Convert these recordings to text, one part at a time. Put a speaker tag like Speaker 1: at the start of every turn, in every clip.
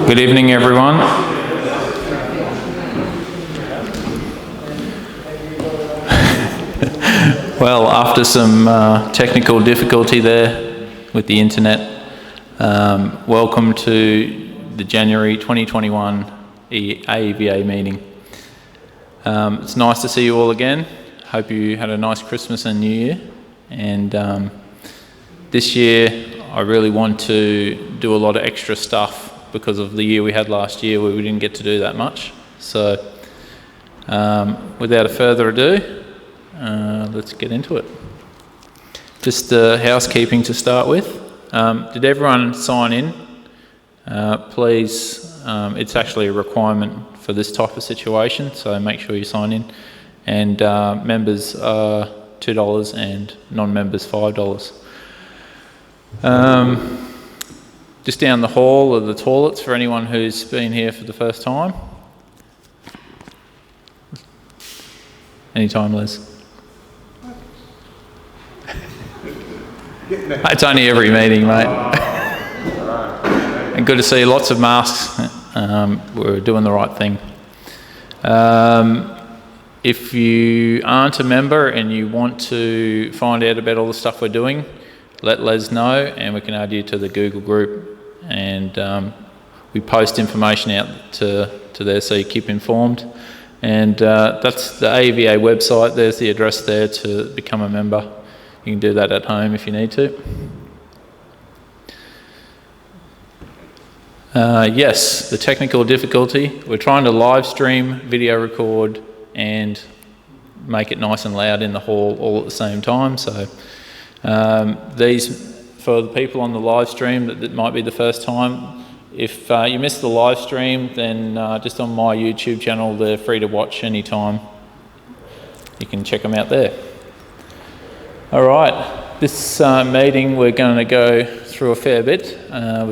Speaker 1: Good evening, everyone. Well, after some technical difficulty there with the internet, welcome to the January 2021 AEVA meeting. It's nice to see you all again. Hope you had a nice Christmas and New Year. And this year, I really want to do a lot of extra stuff because of the year we had last year where we didn't get to do that much. So, without further ado, let's get into it. Just housekeeping to start with. Did everyone sign in? Please, it's actually a requirement for this type of situation, so make sure you sign in. And members are $2 and non-members $5. Just down the hall are the toilets for anyone who's been here for the first time. Anytime, Liz. It's only every meeting, mate. And good to see lots of masks. We're doing the right thing. If you aren't a member and you want to find out about all the stuff we're doing, let Les know and we can add you to the Google group. And we post information out to there so you keep informed. And that's the AEVA website. There's the address there to become a member. You can do that at home if you need to. Yes, the technical difficulty. We're trying to live stream, video record, and make it nice and loud in the hall all at the same time. So these, for the people on the live stream that might be the first time, if you missed the live stream, then just on my YouTube channel, they're free to watch anytime. You can check them out there. All right, this meeting we're going to go through a fair bit. I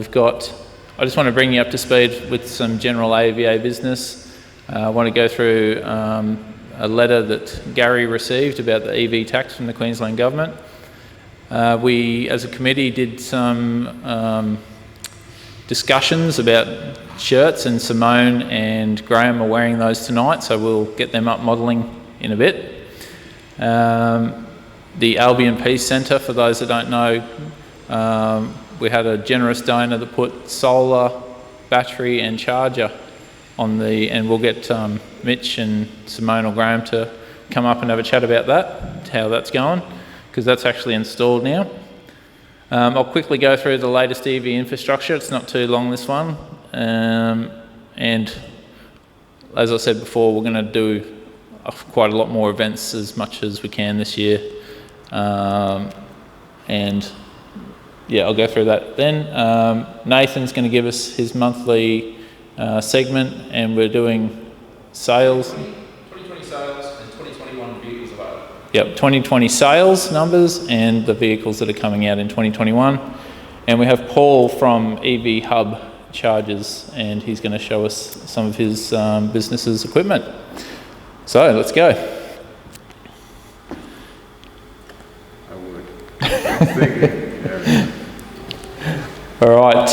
Speaker 1: just want to bring you up to speed with some general AEVA business. I want to go through a letter that Gary received about the EV tax from the Queensland Government. We, as a committee, did some discussions about shirts, and Simone and Graham are wearing those tonight, so we'll get them up modelling in a bit. The Albion Peace Centre, for those that don't know, we had a generous donor that put solar, battery and charger on and we'll get Mitch and Simone or Graham to come up and have a chat about that, how that's going, because that's actually installed now. I'll quickly go through the latest EV infrastructure. It's not too long, this one. And as I said before, we're going to do quite a lot more events as much as we can this year. And yeah, I'll go through that then. Nathan's going to give us his monthly segment, and we're doing sales.
Speaker 2: 2020 sales and 2021 vehicles available.
Speaker 1: Yep, 2020 sales numbers and the vehicles that are coming out in 2021. And we have Paul from EV Hub Chargers, and he's going to show us some of his business's equipment. So let's go.
Speaker 2: I would.
Speaker 1: All right,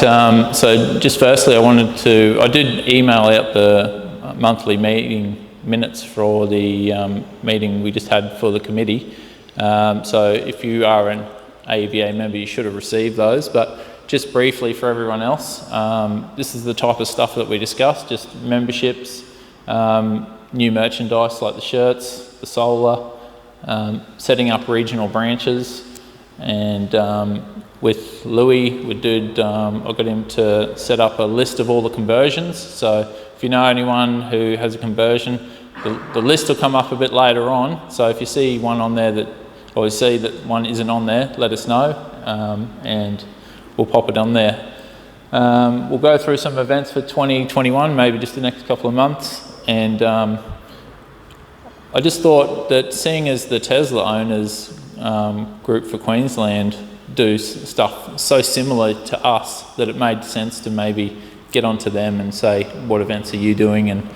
Speaker 1: so just firstly I did email out the monthly meeting minutes for the meeting we just had for the committee. So if you are an AEVA member, you should have received those, but just briefly for everyone else, this is the type of stuff that we discussed, just memberships, new merchandise like the shirts, the solar, setting up regional branches, and with Louis, I got him to set up a list of all the conversions. So if you know anyone who has a conversion, the list will come up a bit later on. So if you see one on there or you see that one isn't on there, let us know, and we'll pop it on there. We'll go through some events for 2021, maybe just the next couple of months. And I just thought that seeing as the Tesla owners group for Queensland do stuff so similar to us, that it made sense to maybe get onto them and say, what events are you doing, and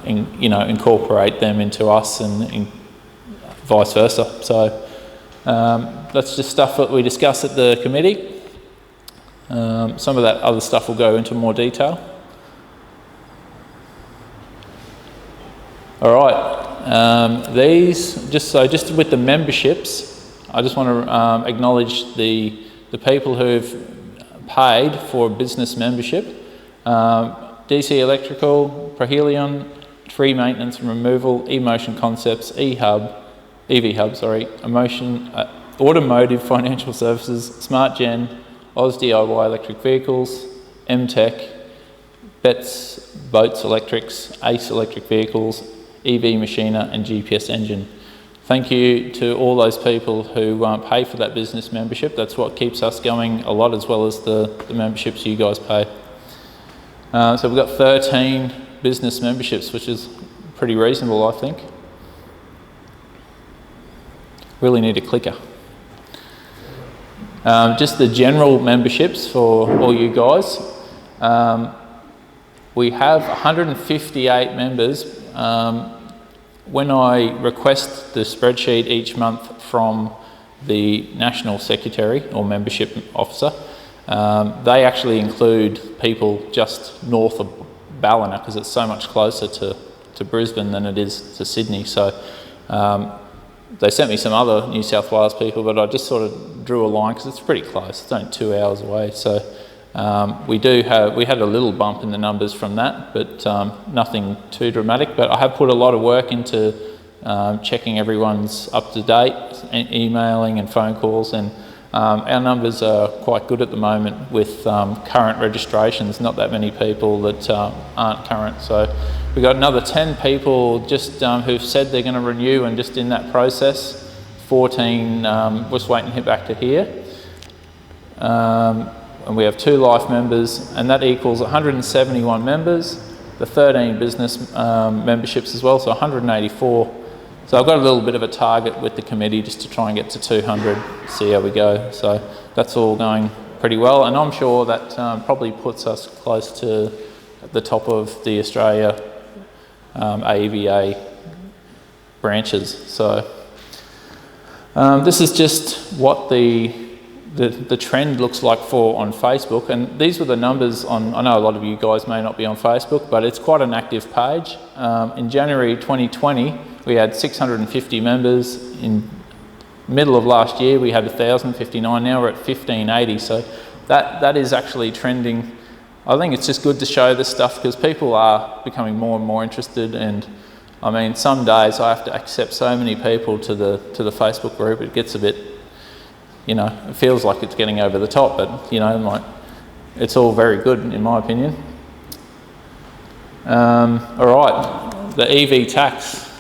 Speaker 1: incorporate them into us, and vice versa. So that's just stuff that we discuss at the committee. Some of that other stuff will go into more detail. All right, just with the memberships, I just want to acknowledge the people who've paid for business membership. DC Electrical, Prohelion, Tree Maintenance and Removal, eMotion Concepts, EV Hub, Emotion, Automotive Financial Services, Smart Gen, Oz DIY Electric Vehicles, MTech, Betts Boats Electrics, Ace Electric Vehicles, EV Machiner and GPS Engine. Thank you to all those people who pay for that business membership. That's what keeps us going a lot, as well as the memberships you guys pay. So we've got 13 business memberships, which is pretty reasonable, I think. Really need a clicker. Just the general memberships for all you guys. We have 158 members. When I request the spreadsheet each month from the National Secretary or Membership Officer, they actually include people just north of Ballina because it's so much closer to Brisbane than it is to Sydney. So they sent me some other New South Wales people, but I just sort of drew a line because it's pretty close. It's only 2 hours away. So we had a little bump in the numbers from that, but nothing too dramatic. But I have put a lot of work into checking everyone's up to date, emailing and phone calls, and our numbers are quite good at the moment with current registrations. Not that many people that aren't current. So we've got another 10 people just who've said they're going to renew and just in that process. 14 just waiting to hit back to here. And we have 2 life members, and that equals 171 members, the 13 business memberships as well, so 184. So I've got a little bit of a target with the committee just to try and get to 200, see how we go. So that's all going pretty well, and I'm sure that probably puts us close to the top of the Australia AEVA branches. So this is just what the trend looks like on Facebook, and these were the numbers on. I know a lot of you guys may not be on Facebook, but it's quite an active page. In January 2020, we had 650 members. In middle of last year, we had 1,059. Now we're at 1,580. So that is actually trending. I think it's just good to show this stuff because people are becoming more and more interested. And I mean, some days I have to accept so many people to the Facebook group. It gets a bit, it feels like it's getting over the top, but like it's all very good in my opinion. All right, the EV tax.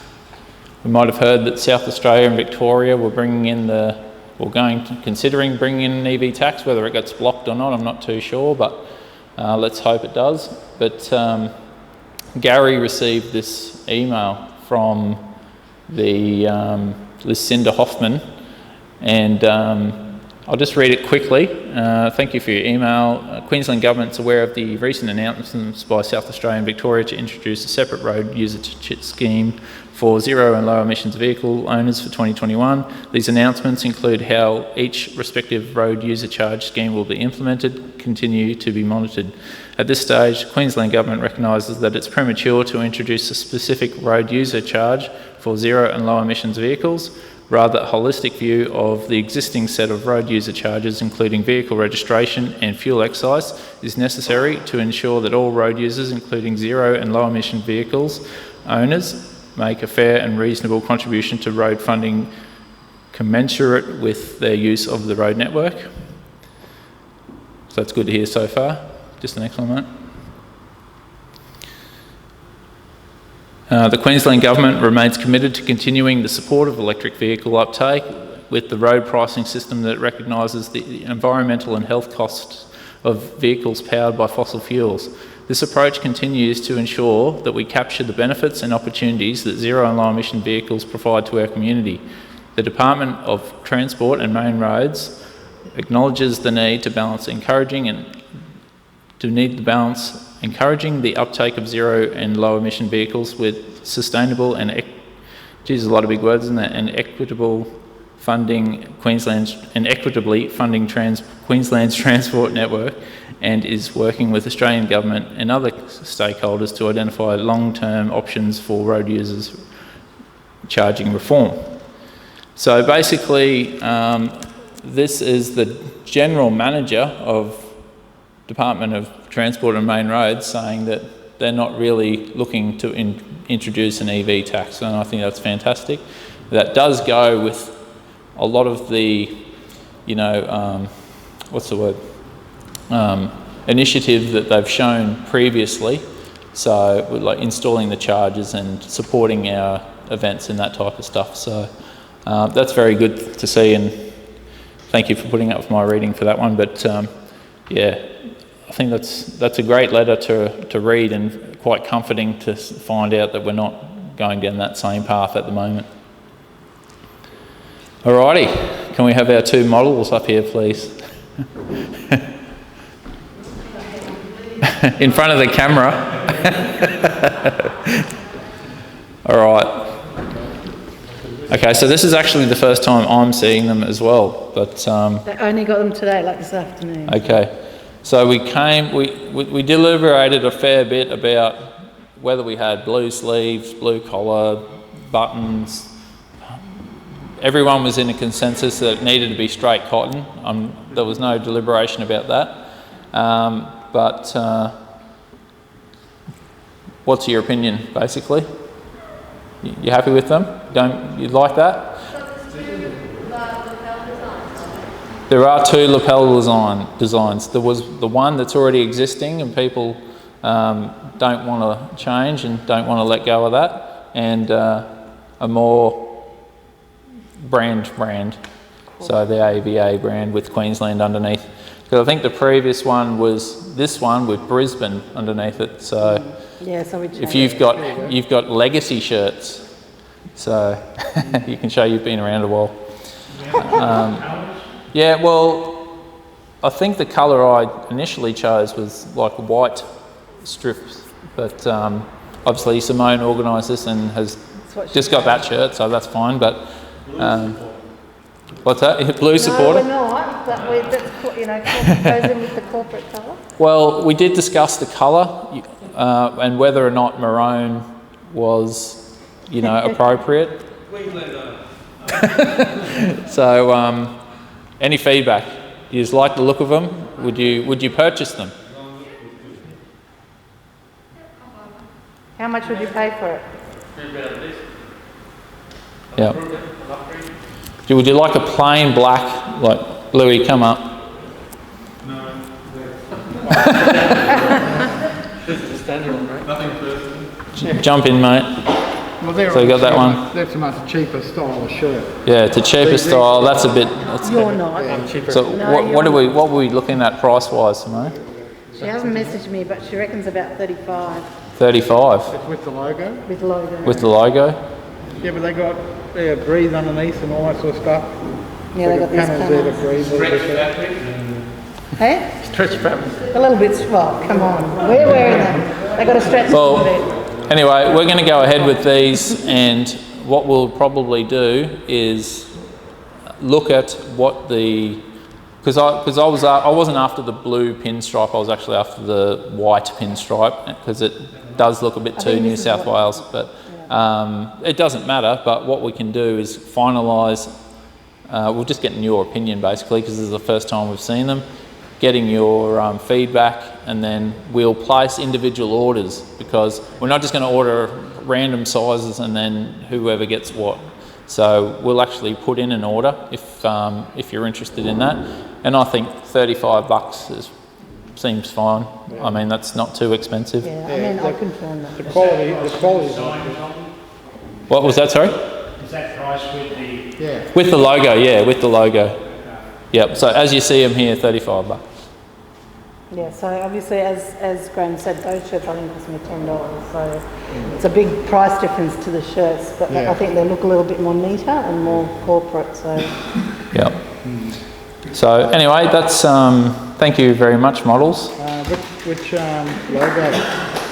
Speaker 1: We might have heard that South Australia and Victoria were considering bringing in an EV tax. Whether it gets blocked or not, I'm not too sure, but let's hope it does. But Gary received this email from the Lucinda Hoffman. And I'll just read it quickly. Thank you for your email. Queensland Government's aware of the recent announcements by South Australia and Victoria to introduce a separate road user scheme for zero and low emissions vehicle owners for 2021. These announcements include how each respective road user charge scheme will be implemented, continue to be monitored. At this stage, Queensland Government recognises that it's premature to introduce a specific road user charge for zero and low emissions vehicles. Rather, a holistic view of the existing set of road user charges, including vehicle registration and fuel excise, is necessary to ensure that all road users, including zero and low emission vehicles owners, make a fair and reasonable contribution to road funding commensurate with their use of the road network. So that's good to hear so far. Just the next one, mate. The Queensland Government remains committed to continuing the support of electric vehicle uptake with the road pricing system that recognises the environmental and health costs of vehicles powered by fossil fuels. This approach continues to ensure that we capture the benefits and opportunities that zero and low emission vehicles provide to our community. The Department of Transport and Main Roads acknowledges the need to balance encouraging the uptake of zero and low emission vehicles with sustainable and, a lot of big words in that, and equitable funding Queensland's and equitably funding Queensland's transport network, and is working with Australian government and other stakeholders to identify long-term options for road users charging reform. So basically, this is the General Manager of Department of Transport and Main Roads saying that they're not really looking to introduce an EV tax, and I think that's fantastic. That does go with a lot of the, you know, initiative that they've shown previously. So like installing the chargers and supporting our events and that type of stuff. So that's very good to see, and thank you for putting up with my reading for that one. But yeah, I think that's a great letter to read, and quite comforting to find out that we're not going down that same path at the moment. Alrighty, can we have our two models up here, please? In front of the camera. All right. Okay, so this is actually the first time I'm seeing them as well, but
Speaker 3: They only got them today, like this afternoon.
Speaker 1: okay. So we deliberated a fair bit about whether we had blue sleeves, blue collar, buttons. Everyone was in a consensus that it needed to be straight cotton. There was no deliberation about that. But what's your opinion, basically? You happy with them? You like that? There are two lapel designs. There was the one that's already existing, and people don't want to change and don't want to let go of that, and a more brand. So the AEVA brand with Queensland underneath. Because I think the previous one was this one with Brisbane underneath it. So
Speaker 3: Yeah, so we
Speaker 1: if you've got legacy shirts, so you can show you've been around a while. Yeah, well, I think the colour I initially chose was like white strips, but obviously Simone organised this and has just got that shirt, so that's fine. But what's that? Blue supporter?
Speaker 3: No, we're not. But that's goes in with the corporate colour.
Speaker 1: Well, we did discuss the colour and whether or not maroon was, appropriate. So, any feedback? You just like the look of them? Would you purchase them?
Speaker 3: How much would you pay for it?
Speaker 1: Yeah. Would you like a plain black, like Louis, come up?
Speaker 4: No.
Speaker 1: Jump in, mate.
Speaker 4: Well,
Speaker 1: So you got that one?
Speaker 4: That's a much cheaper style of shirt.
Speaker 1: Yeah, it's a cheaper style. That's a bit.
Speaker 3: You're not.
Speaker 1: So what were we looking at price-wise, Simone?
Speaker 3: She hasn't messaged me, but she reckons about 35
Speaker 1: 35
Speaker 4: It's with the logo.
Speaker 3: with logo.
Speaker 1: with the logo.
Speaker 4: Yeah, but they got breathe underneath and all that sort of stuff.
Speaker 3: Yeah, they got these
Speaker 4: panels there to
Speaker 3: colours.
Speaker 4: breathe.
Speaker 3: Hey?
Speaker 4: Stretch fabric.
Speaker 3: A little bit. Well, come on. We're wearing them. They got a stretch
Speaker 1: Well,
Speaker 3: a bit.
Speaker 1: anyway, we're going to go ahead with these, and what we'll probably do is look at what the, because I wasn't after the blue pinstripe. I was actually after the white pinstripe, because it does look a bit too New South Wales, but it doesn't matter. But what we can do is finalise. We'll just get your opinion basically, because this is the first time we've seen them. Getting your feedback, and then we'll place individual orders, because we're not just going to order random sizes and then whoever gets what. So we'll actually put in an order if you're interested in that, and I think $35 seems fine. I mean, that's not too expensive.
Speaker 3: Yeah, I mean, I'll confirm that.
Speaker 4: The quality is
Speaker 1: What was that? Sorry.
Speaker 5: Is that price with the...
Speaker 4: yeah.
Speaker 1: With the logo, yeah, with the logo. Yep. So as you see them here, $35.
Speaker 3: Yeah, so obviously, as Graham said, those shirts I think cost me $10. So it's a big price difference to the shirts, but
Speaker 4: Yeah.
Speaker 3: I think they look a little bit more neater and more corporate. So
Speaker 1: Yep. So anyway, that's thank you very much, models.
Speaker 4: Which logo?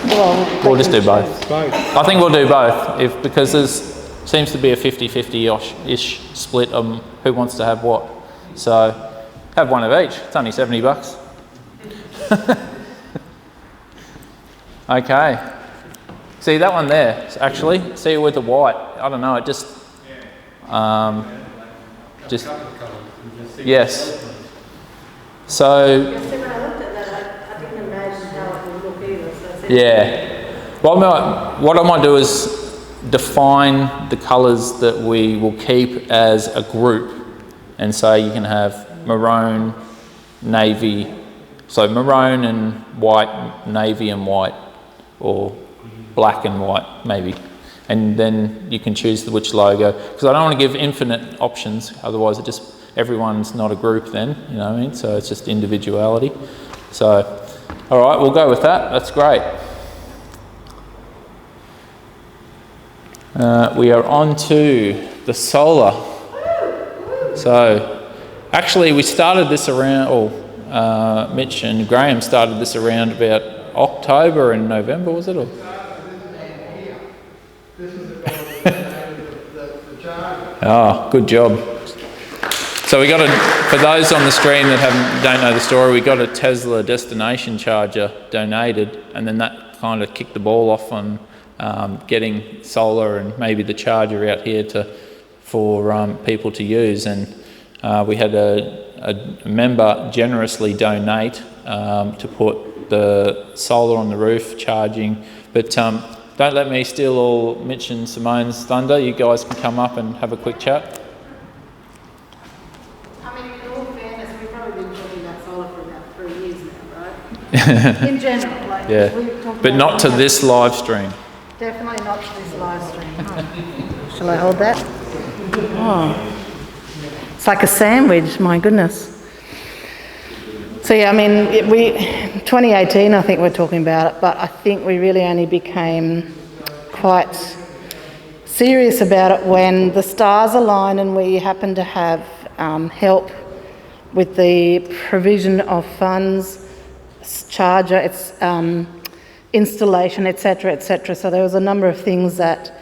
Speaker 3: well,
Speaker 1: We'll just do both.
Speaker 4: Both.
Speaker 1: I think we'll do both, because there's seems to be a 50-50-ish split on who wants to have what. So have one of each. It's only $70. Okay. See that one there, actually? See it with the white. I don't know, it just... yes. So...
Speaker 3: When I looked at that, I didn't imagine how it would look either. So
Speaker 1: yeah. Well, what I might do is define the colours that we will keep as a group. And so you can have maroon, navy, so maroon and white, navy and white, or black and white maybe. And then you can choose which logo, because I don't want to give infinite options, otherwise it just, everyone's not a group then, you know what I mean? So it's just individuality. So, all right, we'll go with that. That's great. We are on to the solar. So, actually we started this around, Mitch and Graham started this around about October and November, was it? Or? Oh, good job. So we got for those on the screen that don't know the story, we got a Tesla destination charger donated, and then that kind of kicked the ball off on getting solar and maybe the charger out here for people to use. And we had a member generously donate to put the solar on the roof charging, but don't let me steal all Mitch and Simone's thunder. You guys can come up and have a quick chat.
Speaker 3: I mean, in all fairness, we've probably been talking about solar for about 3 years now, right? In general, like
Speaker 1: Yeah,
Speaker 3: we've talked
Speaker 1: but
Speaker 3: about
Speaker 1: not to
Speaker 3: that.
Speaker 1: this live stream.
Speaker 3: Definitely not to this live stream. Oh. Shall I hold that? Oh, it's like a sandwich. My goodness. So yeah, I mean, 2018, I think we're talking about it, but I think we really only became quite serious about it when the stars aligned and we happened to have help with the provision of funds, charger, its installation, etc., etc. So there was a number of things that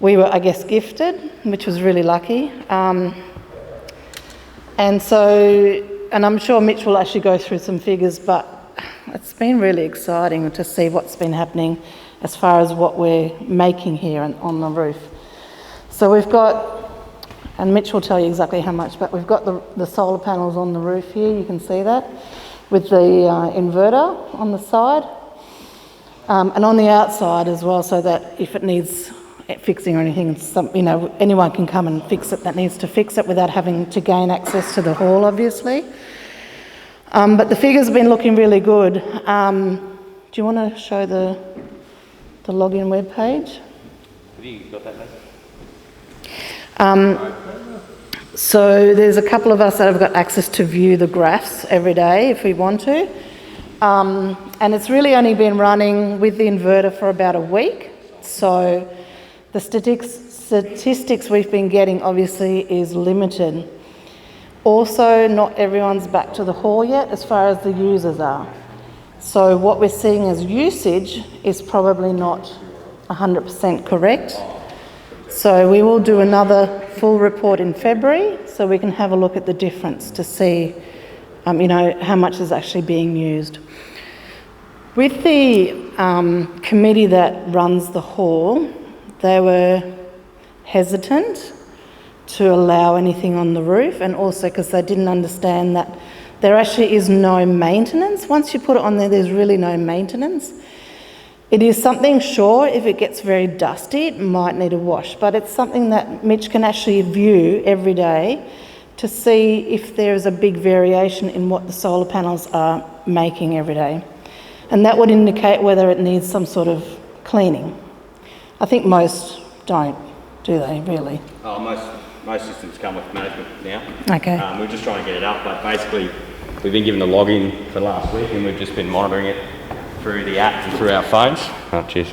Speaker 3: we were, I guess, gifted, which was really lucky. And I'm sure Mitch will actually go through some figures, but it's been really exciting to see what's been happening as far as what we're making here on the roof. So we've got, and Mitch will tell you exactly how much, but we've got the solar panels on the roof here, you can see that, with the inverter on the side, and on the outside as well, so that if it needs fixing or anything, anyone can come and fix it that needs to fix it without having to gain access to the hall, obviously. But the figures have been looking really good. Do you want to show the login web page?
Speaker 6: Have you got that,
Speaker 3: So there's a couple of us that have got access to view the graphs every day if we want to. And it's really only been running with the inverter for about a week. So the statistics we've been getting obviously is limited. Also, not everyone's back to the hall yet as far as the users are. So what we're seeing as usage is probably not 100% correct. So we will do another full report in February so we can have a look at the difference to see how much is actually being used. With the committee that runs the hall, they were hesitant to allow anything on the roof, and also because they didn't understand that there actually is no maintenance. Once you put it on there, there's really no maintenance. It is something, sure, if it gets very dusty, it might need a wash, but it's something that Mitch can actually view every day to see if there is a big variation in what the solar panels are making every day. And that would indicate whether it needs some sort of cleaning. I think most don't, do they, really?
Speaker 6: Oh, most systems come with management now.
Speaker 3: Okay.
Speaker 6: We're just trying to get it up, but basically we've been given the login for last week and we've just been monitoring it through the app and through our phones. Oh, cheers.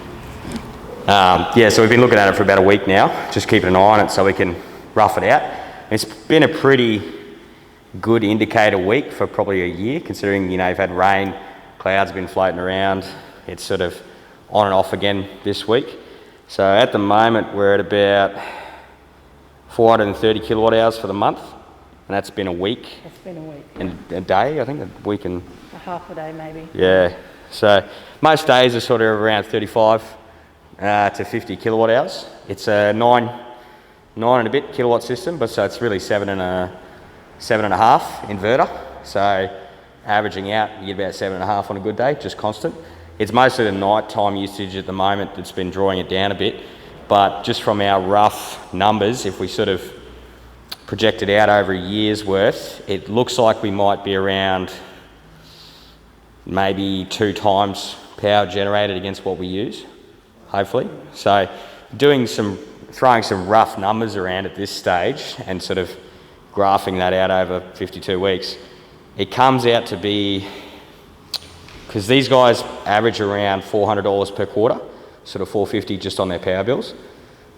Speaker 6: So we've been looking at it for about a week now, just keeping an eye on it so we can rough it out. It's been a pretty good indicator week for probably a year, considering, you've had rain, clouds have been floating around. It's sort of on and off again this week. So at the moment we're at about 430 kilowatt hours for the month, and that's been a week.
Speaker 3: It's been a week.
Speaker 6: And a day, I think, a week and...
Speaker 3: A half a day maybe.
Speaker 6: Yeah. So most days are sort of around 35 to 50 kilowatt hours. It's a nine and a bit kilowatt system, but so it's really seven and a half inverter. So averaging out, you get about 7.5 on a good day, just constant. It's mostly the nighttime usage at the moment that's been drawing it down a bit. But just from our rough numbers, if we sort of project it out over a year's worth, it looks like we might be around maybe 2 times power generated against what we use, hopefully. So throwing some rough numbers around at this stage and sort of graphing that out over 52 weeks, it comes out to be, because these guys average around $400 per quarter, sort of $450 just on their power bills.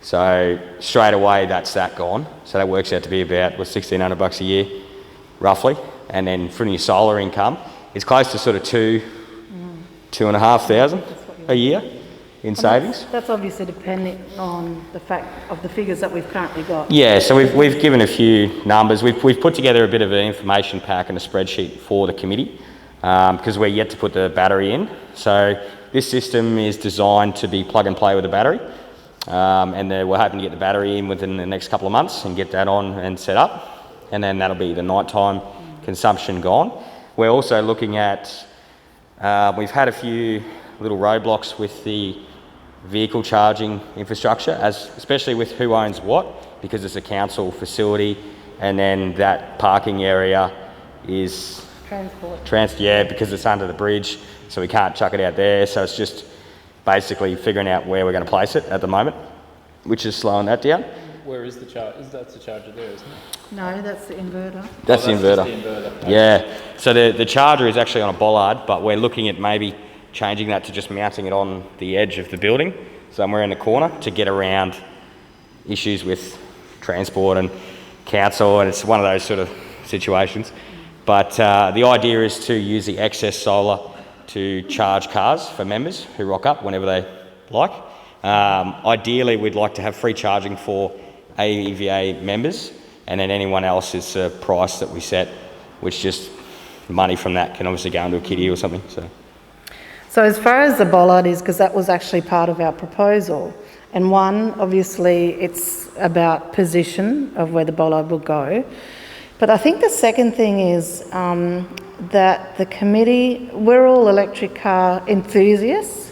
Speaker 6: So straight away that's that gone. So that works out to be about $1,600 a year, roughly. And then from your solar income, it's close to sort of $2,500 a year in savings.
Speaker 3: That's obviously depending on the fact of the figures that we've currently got.
Speaker 6: Yeah, so we've given a few numbers. We've put together a bit of an information pack and a spreadsheet for the committee because we're yet to put the battery in. So this system is designed to be plug and play with a battery, and we're hoping to get the battery in within the next couple of months and get that on and set up, and then that'll be the nighttime consumption gone. We're also looking at, we've had a few little roadblocks with the vehicle charging infrastructure, especially with who owns what, because it's a council facility, and then that parking area is because it's under the bridge, so we can't chuck it out there. So it's just basically figuring out where we're going to place it at the moment, which is slowing that down.
Speaker 1: Where is the charger? That's the charger there, isn't it?
Speaker 3: No, that's the inverter.
Speaker 6: That's the inverter.
Speaker 1: Just the inverter.
Speaker 6: Yeah. So the charger is actually on a bollard, but we're looking at maybe changing that to just mounting it on the edge of the building, somewhere in the corner, to get around issues with transport and council, and it's one of those sort of situations. But the idea is to use the excess solar to charge cars for members who rock up whenever they like. Ideally, we'd like to have free charging for AEVA members, and then anyone else is a price that we set, which just money from that can obviously go into a kitty or something.
Speaker 3: So as far as the bollard is, because that was actually part of our proposal, and one, obviously it's about position of where the bollard will go. But I think the second thing is that the committee, we're all electric car enthusiasts,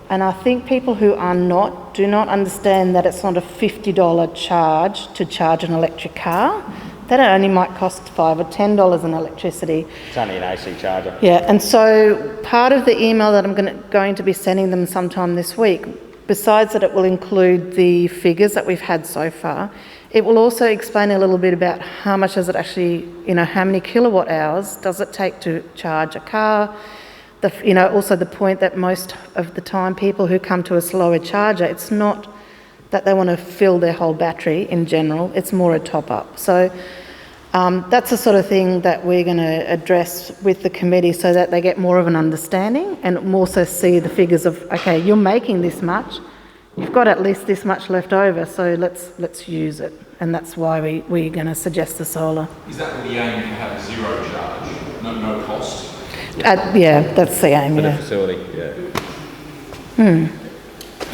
Speaker 3: and I think people who are not do not understand that it's not a $50 charge to charge an electric car. That only might cost $5 or $10 in electricity.
Speaker 6: It's only an AC charger.
Speaker 3: Yeah, and so part of the email that I'm going to be sending them sometime this week, besides that it will include the figures that we've had so far, it will also explain a little bit about how much does it actually, how many kilowatt hours does it take to charge a car. Also the point that most of the time people who come to a slower charger, it's not that they want to fill their whole battery in general, it's more a top-up. So that's the sort of thing that we're going to address with the committee so that they get more of an understanding and also see the figures of, okay, you're making this much, you've got at least this much left over, so let's use it. And that's why we're going to suggest the solar.
Speaker 2: Is that with the aim to have zero charge, no cost?
Speaker 3: Yeah, that's the aim,
Speaker 6: For the
Speaker 3: yeah.
Speaker 6: facility, yeah.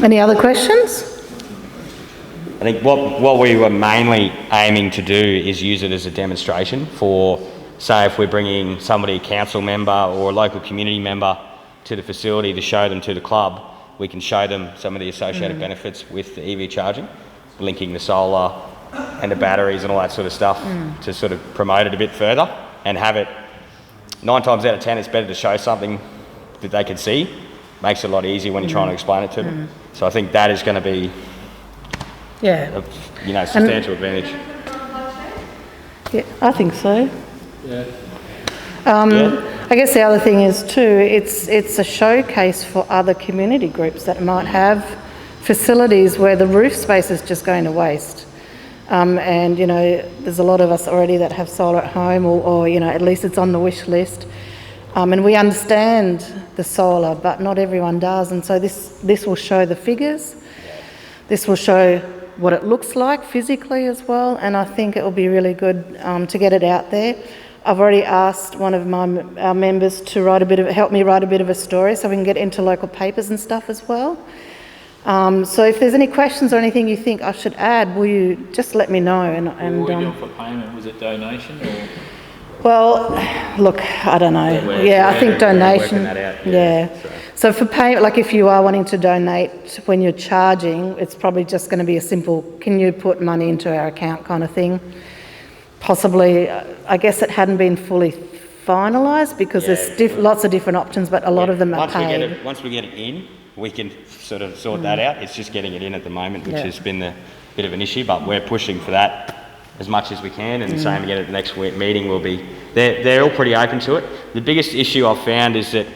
Speaker 3: Any other questions?
Speaker 6: I think what we were mainly aiming to do is use it as a demonstration for, say, if we're bringing somebody, a council member or a local community member to the facility to show them to the club, we can show them some of the associated benefits with the EV charging, linking the solar and the batteries and all that sort of stuff to sort of promote it a bit further and have it, 9 times out of 10, it's better to show something that they can see. Makes it a lot easier when you're trying to explain it to them. So I think that is going to be
Speaker 3: Yeah.
Speaker 6: a substantial advantage.
Speaker 3: Yeah, I think so.
Speaker 1: Yeah.
Speaker 3: I guess the other thing is too, it's a showcase for other community groups that might have facilities where the roof space is just going to waste. And there's a lot of us already that have solar at home, or at least it's on the wish list. And we understand the solar, but not everyone does. And so this will show the figures. This will show what it looks like physically as well. And I think it will be really good to get it out there. I've already asked one of our members to help me write a bit of a story so we can get into local papers and stuff as well. So if there's any questions or anything you think I should add, will you just let me know? And
Speaker 1: what were we doing for payment? Was it donation or?
Speaker 3: Well, look, I don't know. I think donation.
Speaker 6: That out,
Speaker 3: yeah. So for payment, like if you are wanting to donate when you're charging, it's probably just going to be a simple, can you put money into our account kind of thing. Possibly, I guess it hadn't been fully finalised because there's lots of different options, but a lot of them are paid.
Speaker 6: Once we get it in, we can sort that out. It's just getting it in at the moment, which has been a bit of an issue, but we're pushing for that as much as we can, and the same again at the next meeting will be. They're all pretty open to it. The biggest issue I've found is that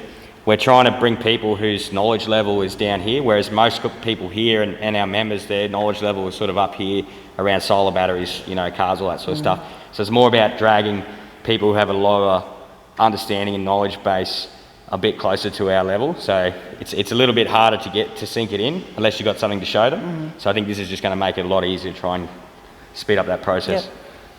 Speaker 6: we're trying to bring people whose knowledge level is down here, whereas most people here and our members, their knowledge level is sort of up here around solar batteries, cars, all that sort of stuff. So it's more about dragging people who have a lower understanding and knowledge base a bit closer to our level. So it's a little bit harder to get to sink it in unless you've got something to show them. So I think this is just going to make it a lot easier to try and speed up that process.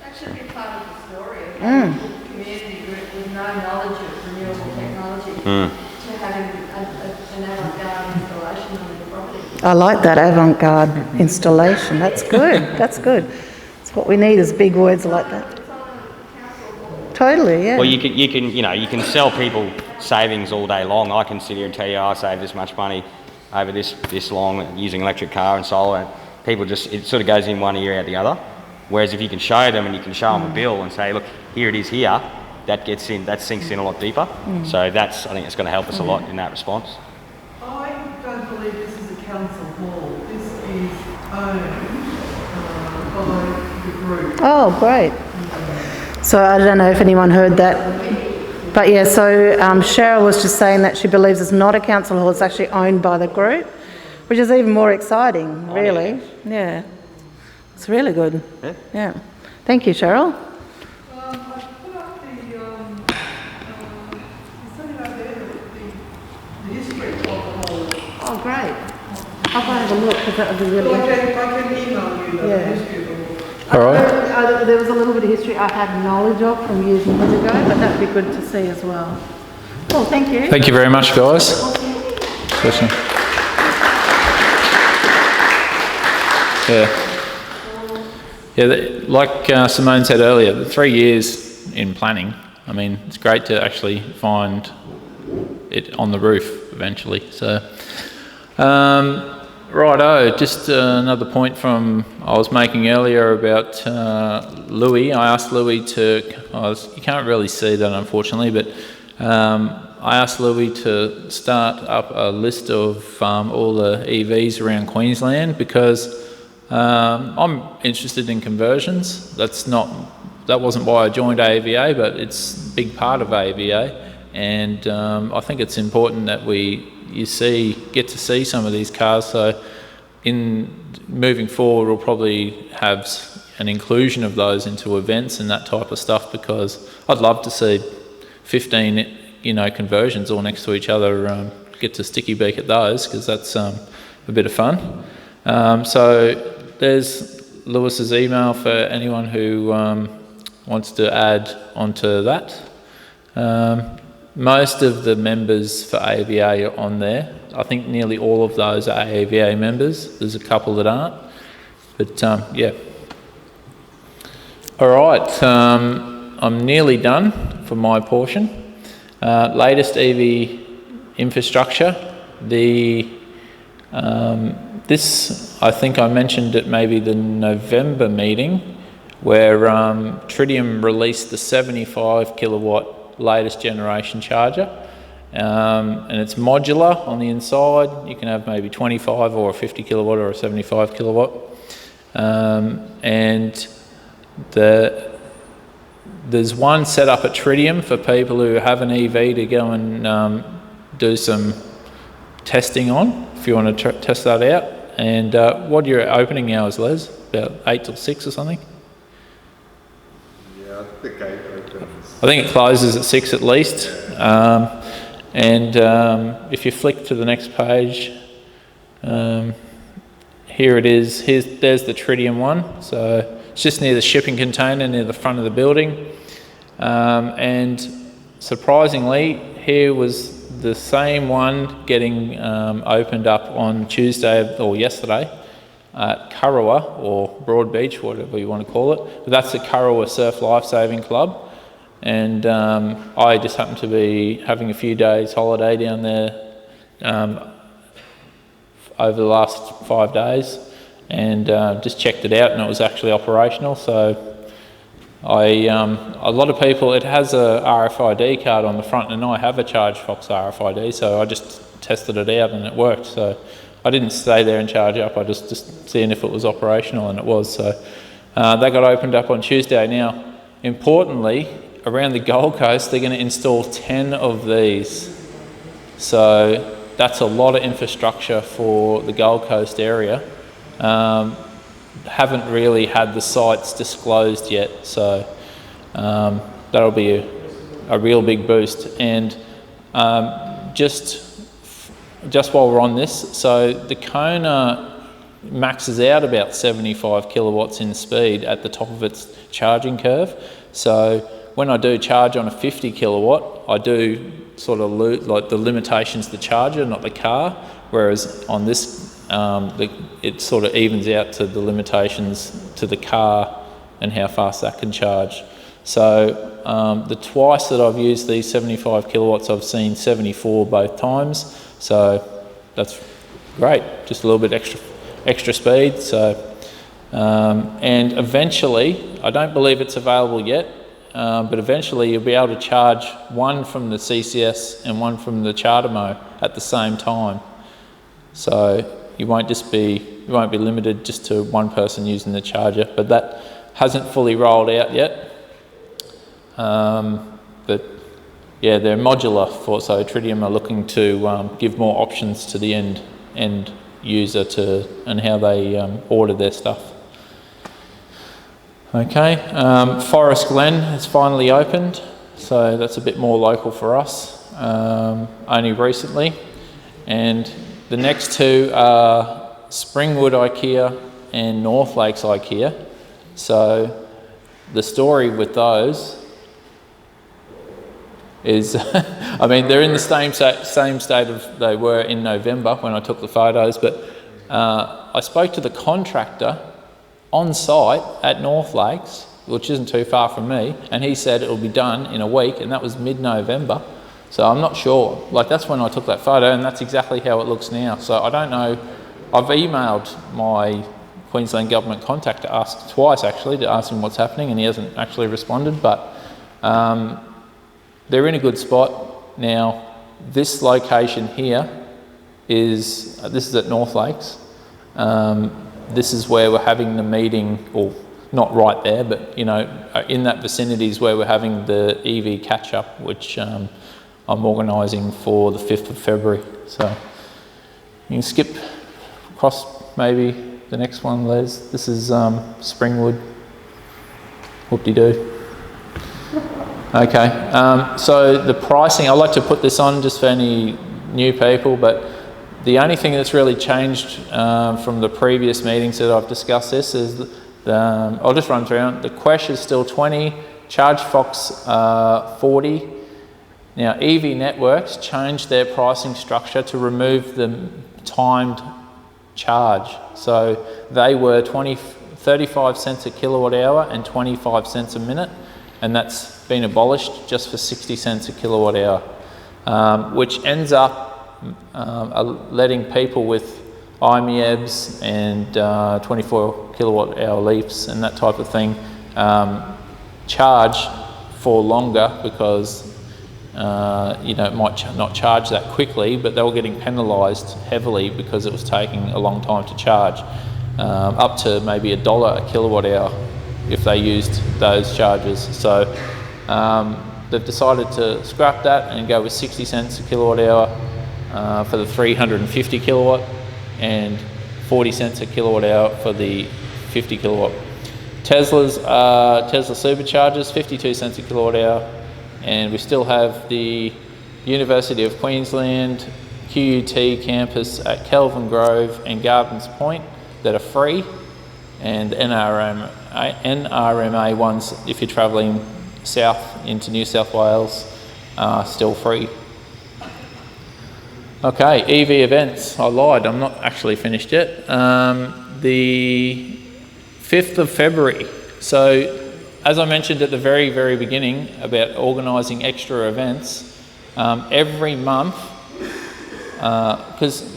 Speaker 7: That should be part of the story of having a community group with no knowledge of renewable technology to having an avant-garde installation on their property.
Speaker 3: I like that avant-garde installation. That's good. That's good. That's what we need is big words like that. Totally, yeah.
Speaker 6: Well, you can sell people savings all day long. I can sit here and tell you I saved this much money over this long using electric car and solar. And people it sort of goes in one ear out the other. Whereas if you can show them and you can show them a bill and say, look, here it is here, that sinks in a lot deeper. So I think it's going to help us a lot in that response.
Speaker 8: I don't believe this is a council hall. This is owned by the group.
Speaker 3: Oh, great. So I don't know if anyone heard that. But yeah, so Cheryl was just saying that she believes it's not a council hall, it's actually owned by the group, which is even more exciting, really. Yeah. It's really good. Yeah. Thank you, Cheryl.
Speaker 8: I put up the history of the hall.
Speaker 3: Oh, great. I'll go have a look because that would be really interesting.
Speaker 8: I can email you the history of the hall.
Speaker 1: All right.
Speaker 3: There was a little bit of history I had knowledge of from years and years ago, but that'd be good to see as well. Cool, thank you.
Speaker 1: Thank you very much, guys. Awesome. Yeah, like Simone said earlier, the 3 years in planning, I mean, it's great to actually find it on the roof eventually. So, righto, just another point I was making earlier about Louis. I asked Louis you can't really see that unfortunately, but I asked Louis to start up a list of all the EVs around Queensland because I'm interested in conversions. That wasn't why I joined AEVA, but it's a big part of AEVA, and I think it's important that get to see some of these cars. So in moving forward, we'll probably have an inclusion of those into events and that type of stuff, because I'd love to see 15 conversions all next to each other, get to sticky beak at those, because that's a bit of fun. So there's Lewis's email for anyone who wants to add onto that. Most of the members for AEVA are on there. I think nearly all of those are AEVA members. There's a couple that aren't, but yeah. All right, I'm nearly done for my portion. Latest EV infrastructure. This, I think I mentioned at maybe the November meeting, where Tritium released the 75 kilowatt latest generation charger, and it's modular on the inside. You can have maybe 25 or a 50 kilowatt or a 75 kilowatt, and there's one set up at Tritium for people who have an EV to go and do some testing on, if you want to test that out. And what are your opening hours, Les? About 8 till 6 or something?
Speaker 9: Yeah, I think 8 opens.
Speaker 1: I think it closes at 6 at least. If you flick to the next page, here it is. There's the tritium one. So it's just near the shipping container, near the front of the building. And surprisingly, here was the same one getting opened up on Tuesday or yesterday at Kurrawa, or Broad Beach, whatever you want to call it. But that's the Kurrawa Surf Lifesaving Club. And I just happened to be having a few days holiday down there over the last 5 days, and just checked it out, and it was actually operational. So a lot of people, it has a RFID card on the front, and I have a ChargeFox RFID, so I just tested it out and it worked. So I didn't stay there and charge up, I just seeing if it was operational, and it was. So that got opened up on Tuesday. Now, importantly, around the Gold Coast, they're going to install 10 of these. So that's a lot of infrastructure for the Gold Coast area. Haven't really had the sites disclosed yet, so that'll be a real big boost. And just while we're on this, so the Kona maxes out about 75 kilowatts in speed at the top of its charging curve. So when I do charge on a 50 kilowatt, I do sort of like the limitations to the charger, not the car, whereas on this it sort of evens out to the limitations to the car and how fast that can charge. So the twice that I've used these 75 kilowatts, I've seen 74 both times. So that's great, just a little bit extra speed. So and eventually, I don't believe it's available yet, but eventually you'll be able to charge one from the CCS and one from the Chartamo at the same time. So you won't be limited just to one person using the charger, but that hasn't fully rolled out yet. But yeah, they're modular so Tritium are looking to give more options to the end user and how they order their stuff. Okay, Forest Glen has finally opened, so that's a bit more local for us, only recently. And the next two are Springwood IKEA and North Lakes IKEA. So the story with those is, I mean, they're in the same state of they were in November when I took the photos, but I spoke to the contractor on site at North Lakes, which isn't too far from me, and he said it will be done in a week, and that was mid-November. So I'm not sure, like that's when I took that photo, and that's exactly how it looks now. So I don't know, I've emailed my Queensland Government contact twice actually, to ask him what's happening, and he hasn't actually responded, but they're in a good spot. Now, this location here this is at North Lakes. This is where we're having the meeting, or not right there, but you know, in that vicinity is where we're having the EV catch-up, which I'm organising for the 5th of February. So you can skip across maybe the next one, Les. This is Springwood. Whoop-de-doo. Okay, so the pricing, I like to put this on just for any new people, but the only thing that's really changed from the previous meetings that I've discussed this is, I'll just run through. The Quesh is still 20, ChargeFox 40. Now, EV Networks changed their pricing structure to remove the timed charge. So they were 35 cents a kilowatt hour and 25 cents a minute, and that's been abolished just for 60 cents a kilowatt hour, which ends up letting people with IMEBs and 24 kilowatt hour leaps and that type of thing charge for longer, because you know, it might not charge that quickly, but they were getting penalised heavily because it was taking a long time to charge, up to maybe $1 a kilowatt hour if they used those charges. So they've decided to scrap that and go with 60 cents a kilowatt hour for the 350 kilowatt and 40 cents a kilowatt hour for the 50 kilowatt. Tesla superchargers, 52 cents a kilowatt hour, and we still have the University of Queensland, QUT campus at Kelvin Grove and Gardens Point that are free, and NRMA ones, if you're travelling south into New South Wales, are still free. Okay, EV events. I lied, I'm not actually finished yet. The 5th of February. So, as I mentioned at the very, very beginning about organising extra events, every month, because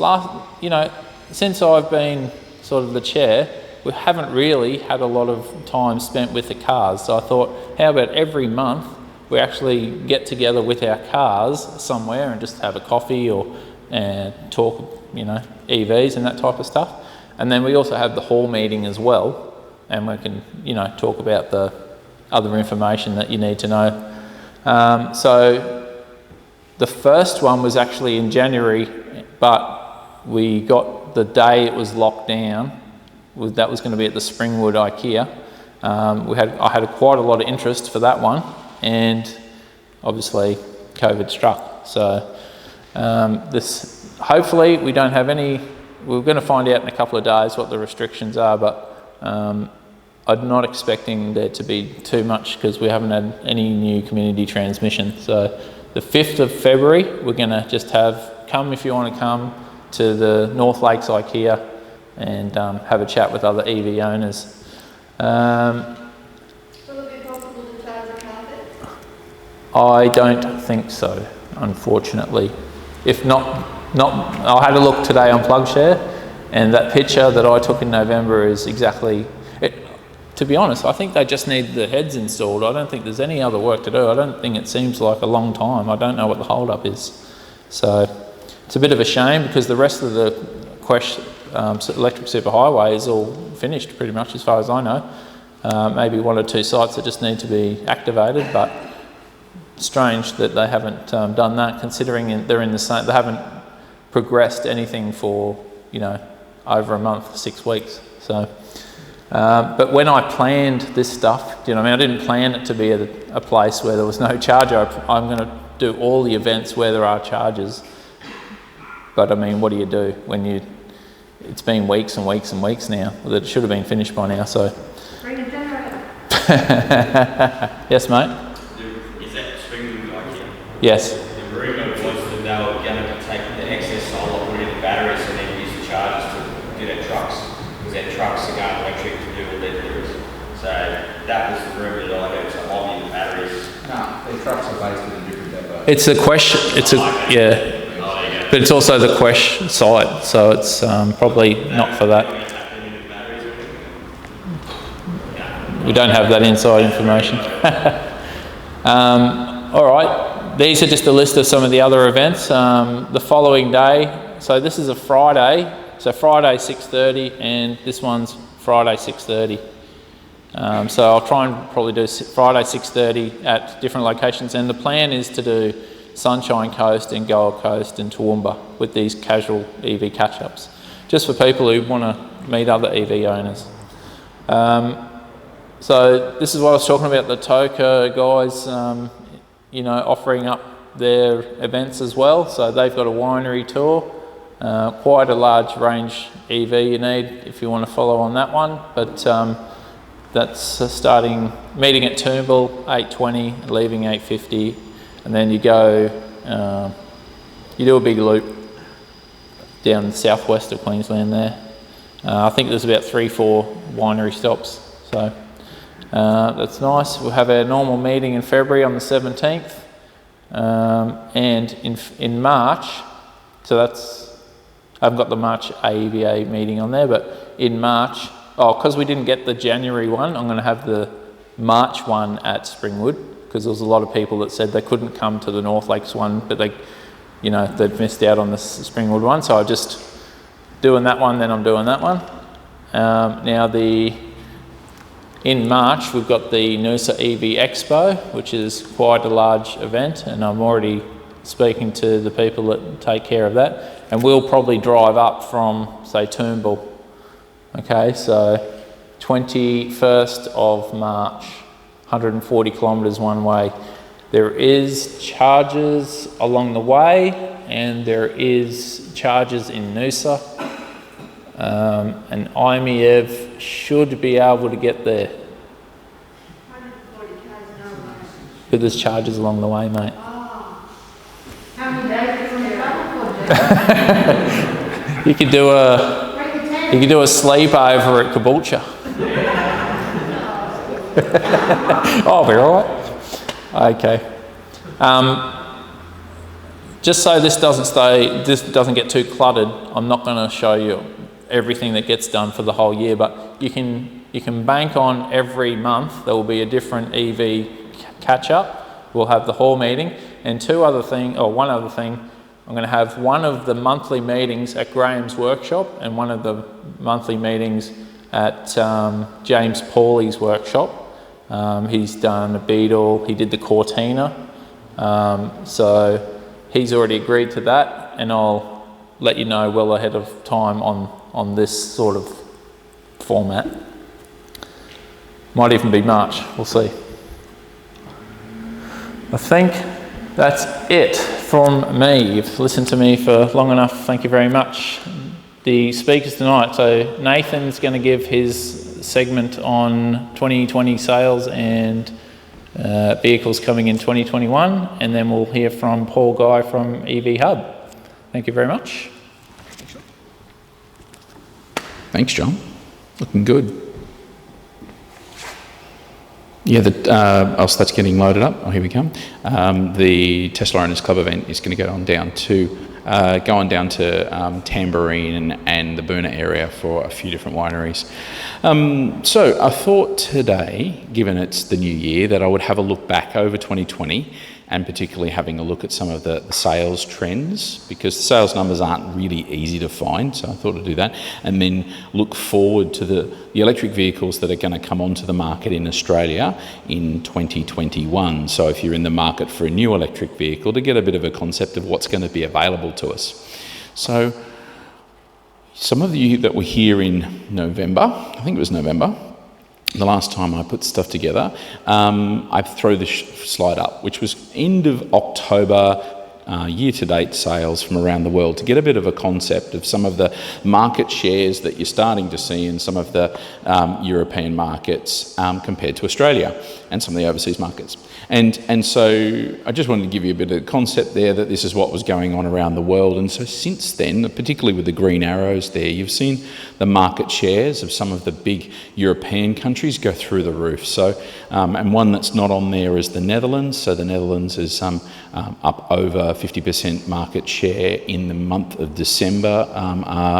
Speaker 1: since I've been sort of the chair, we haven't really had a lot of time spent with the cars. So I thought, how about every month we actually get together with our cars somewhere and just have a coffee or talk, EVs and that type of stuff. And then we also have the hall meeting as well, and we can, talk about the other information that you need to know. So the first one was actually in January, but we got the day it was locked down. That was going to be at the Springwood IKEA. I had quite a lot of interest for that one, and obviously COVID struck. So hopefully we don't have any. We're going to find out in a couple of days what the restrictions are, but I'm not expecting there to be too much because we haven't had any new community transmission. So the 5th of February, we're going to just come if you want to come to the North Lakes IKEA and have a chat with other EV owners.
Speaker 7: Will it be possible to charge a car there?
Speaker 1: I don't think so, unfortunately. If not, I had a look today on PlugShare, and that picture that I took in November is exactly it. To be honest, I think they just need the heads installed. I don't think there's any other work to do. I don't think it seems like a long time. I don't know what the hold-up is. So it's a bit of a shame because the rest of the electric superhighway is all finished pretty much as far as I know. Maybe one or two sites that just need to be activated, but strange that they haven't done that considering they're in the same, they haven't progressed anything for, over a month, 6 weeks. So. But when I planned this stuff, I didn't plan it to be at a place where there was no charger. I'm going to do all the events where there are chargers. But what do you do when it's been weeks and weeks and weeks now that it should have been finished by now, so.
Speaker 7: Bring a generator.
Speaker 1: Yes, mate?
Speaker 6: Is that Springwood IKEA?
Speaker 1: Yes.
Speaker 6: The rumour was that they were going to take the excess solar, put it in the batteries and then use the chargers to do their trucks. Because their trucks are going electric to do all their deliveries. So that was the rumour that I heard, so Albion batteries.
Speaker 2: No, their trucks are based in a different depot.
Speaker 1: It's a question, yeah. But it's also the Quesh site, so it's probably not for that. We don't have that inside information. All right, these are just a list of some of the other events. The following day, so this is a Friday, so Friday 6:30, and this one's Friday 6:30. So I'll try and probably do Friday 6:30 at different locations, and the plan is to do Sunshine Coast and Gold Coast and Toowoomba with these casual EV catch-ups, just for people who want to meet other EV owners. So this is what I was talking about, the Toka guys, offering up their events as well. So they've got a winery tour, quite a large range EV you need if you want to follow on that one, but that's starting, meeting at Toombul, 8:20, leaving 8:50. And then you go, you do a big loop down the southwest of Queensland there. I think there's about 3-4 winery stops. So that's nice. We'll have our normal meeting in February on the 17th. And in March, so that's, I haven't got the March AEVA meeting on there, but in March, because we didn't get the January one, I'm going to have the March one at Springwood, because there was a lot of people that said they couldn't come to the North Lakes one, but they'd missed out on the Springwood one. So I'm just doing that one, then I'm doing that one. Now in March, we've got the Noosa EV Expo, which is quite a large event, and I'm already speaking to the people that take care of that. And we'll probably drive up from, say, Toombul. Okay, so 21st of March. 140 kilometres one way. There is charges along the way, and there is charges in Noosa. And IMEV should be able to get there.
Speaker 7: 140 k's an hour.
Speaker 1: But there's charges along the way, mate.
Speaker 7: How many days is on the travel for, Jack?
Speaker 1: You could do a sleepover at Caboolture. Oh, we're all right. Okay. Just so this doesn't get too cluttered, I'm not going to show you everything that gets done for the whole year, but you can bank on every month there will be a different EV catch up. We'll have the hall meeting, and one other thing. I'm going to have one of the monthly meetings at Graham's workshop and one of the monthly meetings at James Pawley's workshop. He's done a Beetle, he did the Cortina, so he's already agreed to that, and I'll let you know well ahead of time on this sort of format. Might even be March, we'll see. I think that's it from me. You've listened to me for long enough, thank you very much. The speakers tonight, so Nathan's going to give his segment on 2020 sales and vehicles coming in 2021, and then we'll hear from Paul Guy from EV Hub. Thank you very much.
Speaker 9: Thanks, John. Looking good. Yeah, that's getting loaded up. Oh, here we come. The Tesla Owners Club event is going to go on down to Tambourine and the Boona area for a few different wineries. So I thought today, given it's the new year, that I would have a look back over 2020 and particularly having a look at some of the sales trends, because the sales numbers aren't really easy to find, so I thought I'd do that, and then look forward to the electric vehicles that are going to come onto the market in Australia in 2021. So if you're in the market for a new electric vehicle, to get a bit of a concept of what's going to be available to us. So some of you that were here in November, I think it was November, the last time I put stuff together, I throw this slide up, which was end of October year-to-date sales from around the world, to get a bit of a concept of some of the market shares that you're starting to see in some of the European markets compared to Australia and some of the overseas markets. And so I just wanted to give you a bit of concept there that this is what was going on around the world. And so since then, particularly with the green arrows there, you've seen the market shares of some of the big European countries go through the roof. So, and one that's not on there is the Netherlands. So the Netherlands is up over 50% market share in the month of December,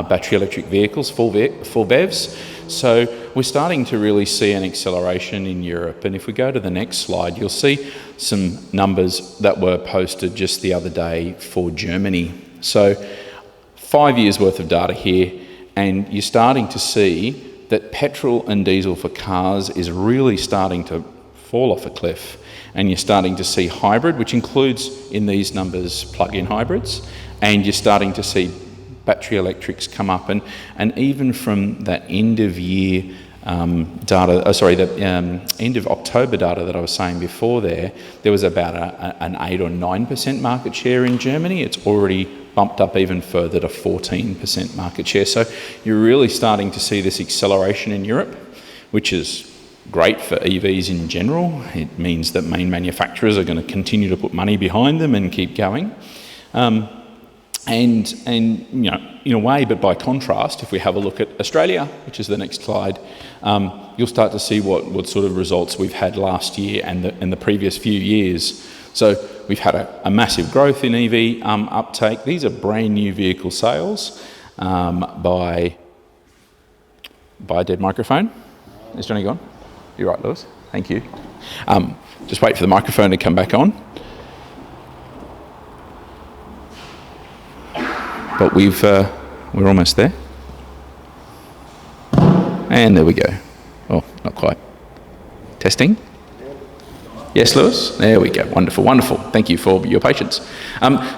Speaker 9: battery electric vehicles, full BEVs. So we're starting to really see an acceleration in Europe. And if we go to the next slide, you'll see some numbers that were posted just the other day for Germany. So 5 years worth of data here, and you're starting to see that petrol and diesel for cars is really starting to fall off a cliff. And you're starting to see hybrid, which includes in these numbers plug-in hybrids, and you're starting to see battery electrics come up, and even from that end of year end of October data that I was saying before there was about an 8 or 9% market share in Germany. It's already bumped up even further to 14% market share. So you're really starting to see this acceleration in Europe, which is great for EVs in general. It means that main manufacturers are going to continue to put money behind them and keep going. And you know, in a way, but by contrast, if we have a look at Australia, which is the next slide, you'll start to see what sort of results we've had last year and the previous few years. So we've had a massive growth in EV uptake. These are brand new vehicle sales by a dead microphone. Is Johnny gone? You're right, Lewis. Thank you. Just wait for the microphone to come back on. But we're almost there. And there we go. Oh, not quite. Testing. Yes, Lewis? There we go. Wonderful, wonderful. Thank you for your patience.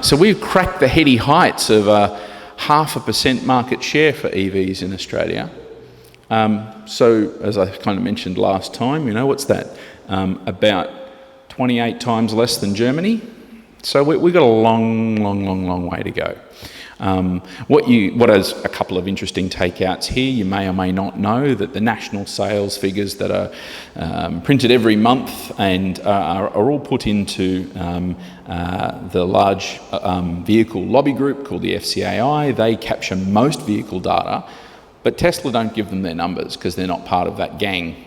Speaker 9: So we've cracked the heady heights of 0.5% market share for EVs in Australia. So as I kind of mentioned last time, you know, what's that? About 28 times less than Germany. So we've got a long way to go. What is a couple of interesting takeouts here, you may or may not know that the national sales figures that are printed every month and are all put into the large vehicle lobby group called the FCAI. They capture most vehicle data, but Tesla don't give them their numbers because they're not part of that gang.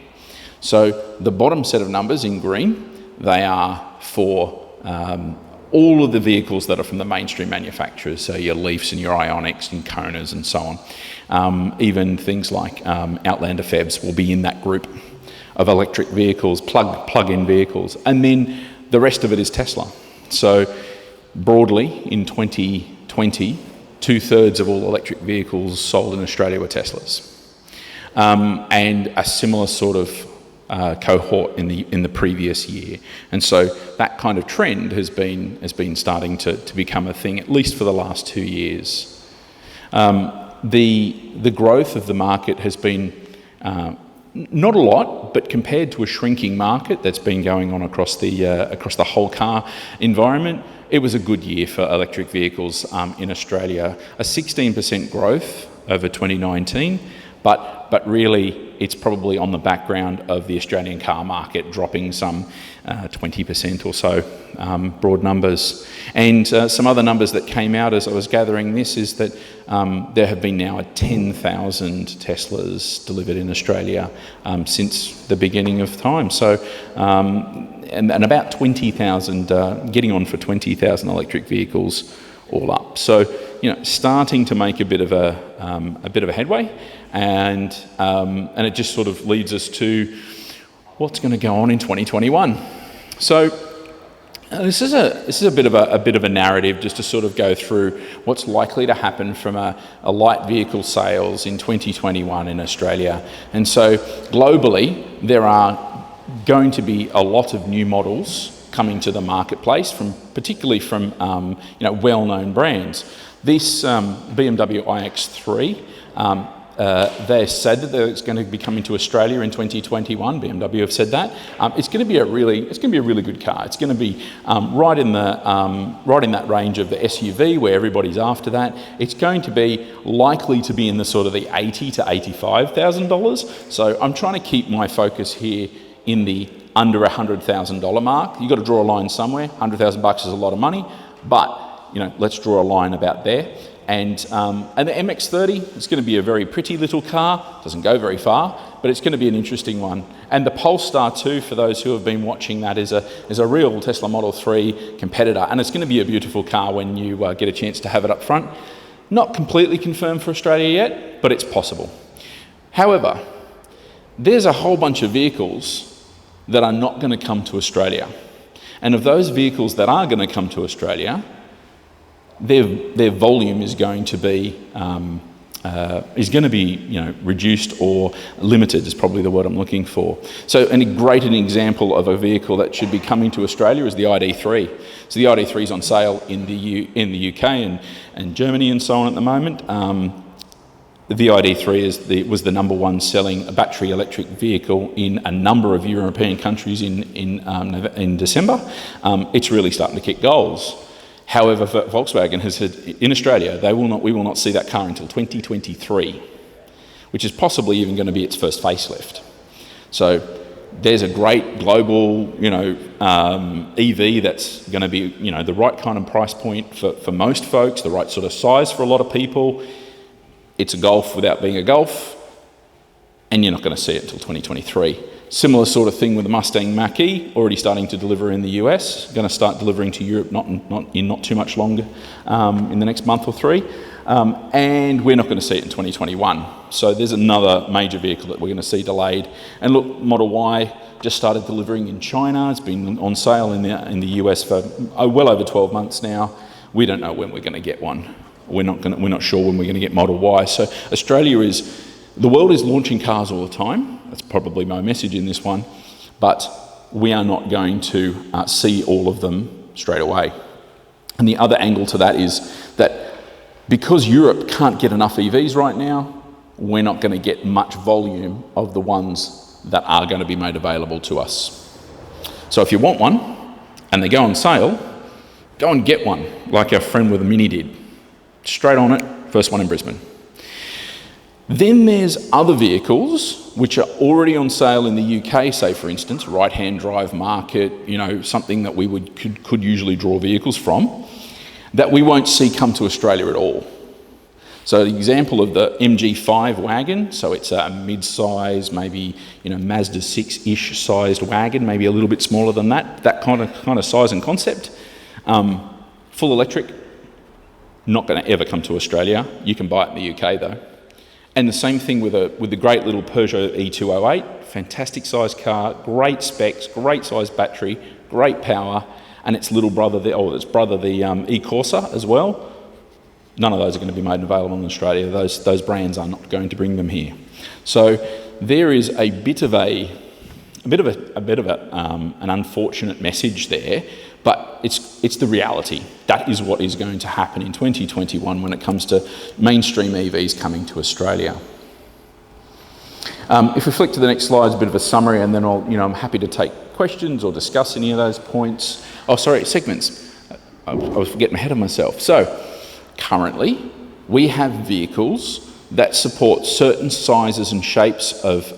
Speaker 9: So the bottom set of numbers in green, they are for all of the vehicles that are from the mainstream manufacturers, so your Leafs and your Ioniqs and Konas and so on. Even things like Outlander Febs will be in that group of electric vehicles, plug-in vehicles. And then the rest of it is Tesla. So broadly, in 2020, 2/3 of all electric vehicles sold in Australia were Teslas. And a similar sort of cohort in the previous year, and so that kind of trend has been starting to become a thing, at least for the last 2 years. The growth of the market has been not a lot, but compared to a shrinking market that's been going on across the whole car environment, it was a good year for electric vehicles in Australia. A 16% growth over 2019, but really it's probably on the background of the Australian car market dropping some 20% or so, broad numbers. And some other numbers that came out as I was gathering this is that there have been now 10,000 Teslas delivered in Australia since the beginning of time. So, and about 20,000, getting on for 20,000 electric vehicles all up. So, starting to make a bit of a headway, and it just sort of leads us to what's going to go on in 2021. So this is a bit of a narrative just to sort of go through what's likely to happen from a light vehicle sales in 2021 in Australia. And so globally, there are going to be a lot of new models coming to the marketplace, particularly from well-known brands. This BMW iX3, they said that it's going to be coming to Australia in 2021. BMW have said that it's going to be a really good car. It's going to be right in that range of the SUV where everybody's after that. It's going to be likely to be in the sort of the $80,000 to $85,000. So I'm trying to keep my focus here in the under $100,000 mark. You've got to draw a line somewhere. $100,000 is a lot of money, but let's draw a line about there. And the MX-30 is going to be a very pretty little car. Doesn't go very far, but it's going to be an interesting one. And the Polestar 2, for those who have been watching that, is a real Tesla Model 3 competitor, and it's going to be a beautiful car when you get a chance to have it up front. Not completely confirmed for Australia yet, but it's possible. However, there's a whole bunch of vehicles that are not going to come to Australia. And of those vehicles that are going to come to Australia, their volume is going to be reduced or limited is probably the word I'm looking for. So a great example of a vehicle that should be coming to Australia is the ID3. So the ID3 is on sale in the UK and Germany and so on at the moment. The ID3 was the number one selling battery electric vehicle in a number of European countries in December. It's really starting to kick goals. However, Volkswagen has said in Australia we will not see that car until 2023, which is possibly even going to be its first facelift. So there's a great global EV that's going to be the right kind of price point for most folks, the right sort of size for a lot of people. It's a Golf without being a Golf, and you're not going to see it until 2023. Similar sort of thing with the Mustang Mach-E, already starting to deliver in the US, going to start delivering to Europe not too much longer, in the next month or three, and we're not going to see it in 2021. So there's another major vehicle that we're going to see delayed. And look, Model Y just started delivering in China. It's been on sale in the US for well over 12 months now. We don't know when we're going to get one. We're not sure when we're going to get Model Y. So the world is launching cars all the time. That's probably my message in this one. But we are not going to see all of them straight away. And the other angle to that is that because Europe can't get enough EVs right now, we're not going to get much volume of the ones that are going to be made available to us. So if you want one, and they go on sale, go and get one, like our friend with a Mini did. Straight on it, first one in Brisbane. Then there's other vehicles which are already on sale in the UK, say for instance, right-hand drive market, you know, something that we could usually draw vehicles from, that we won't see come to Australia at all. So the example of the MG5 wagon, so it's a mid-size, maybe, you know, Mazda 6-ish sized wagon, maybe a little bit smaller than that kind of size and concept. Full electric, not going to ever come to Australia. You can buy it in the UK though. And the same thing with the great little Peugeot E208, fantastic sized car, great specs, great sized battery, great power, and its little brother, the E-Corsa as well. None of those are going to be made available in Australia. Those brands are not going to bring them here. So there is a bit of an unfortunate message there, but it's the reality. That is what is going to happen in 2021 when it comes to mainstream EVs coming to Australia. If we flick to the next slide, it's a bit of a summary, and then I'm happy to take questions or discuss any of those points. Oh, sorry, segments. I was getting ahead of myself. So currently, we have vehicles that support certain sizes and shapes of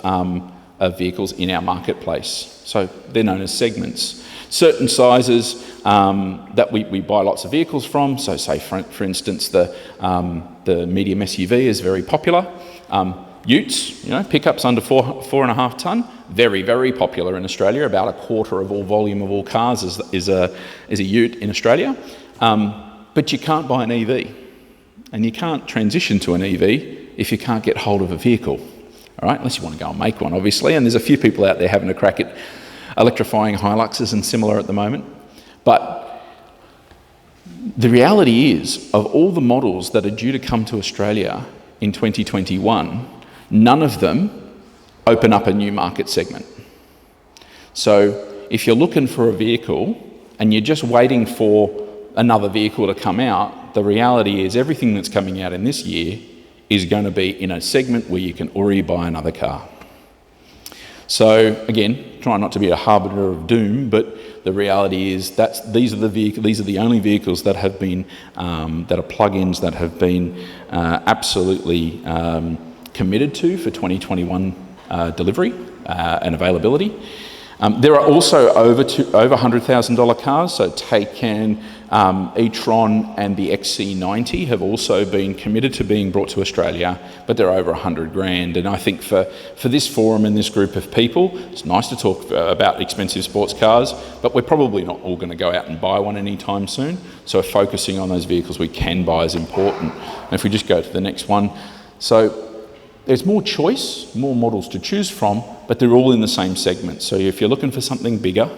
Speaker 9: vehicles in our marketplace. So they're known as segments. Certain sizes that we buy lots of vehicles from, so say for instance the medium SUV is very popular. Utes, you know, pickups under 4.5 tonne, very, very popular in Australia. About a quarter of all volume of all cars is a ute in Australia. But you can't buy an EV, and you can't transition to an EV if you can't get hold of a vehicle. All right, unless you want to go and make one, obviously. And there's a few people out there having a crack at electrifying Hiluxes and similar at the moment. But the reality is, of all the models that are due to come to Australia in 2021, none of them open up a new market segment. So if you're looking for a vehicle and you're just waiting for another vehicle to come out, the reality is everything that's coming out in this year is going to be in a segment where you can already buy another car. So again, try not to be a harbinger of doom, but the reality is these are the only vehicles that have been that are plug-ins that have been absolutely committed to for 2021 delivery and availability. There are also over $100,000 cars, so Taycan, e-tron and the XC90 have also been committed to being brought to Australia, but they're over 100 grand. And I think for this forum and this group of people, it's nice to talk about expensive sports cars, but we're probably not all going to go out and buy one anytime soon. So focusing on those vehicles we can buy is important. And if we just go to the next one. So there's more choice, more models to choose from, but they're all in the same segment. So if you're looking for something bigger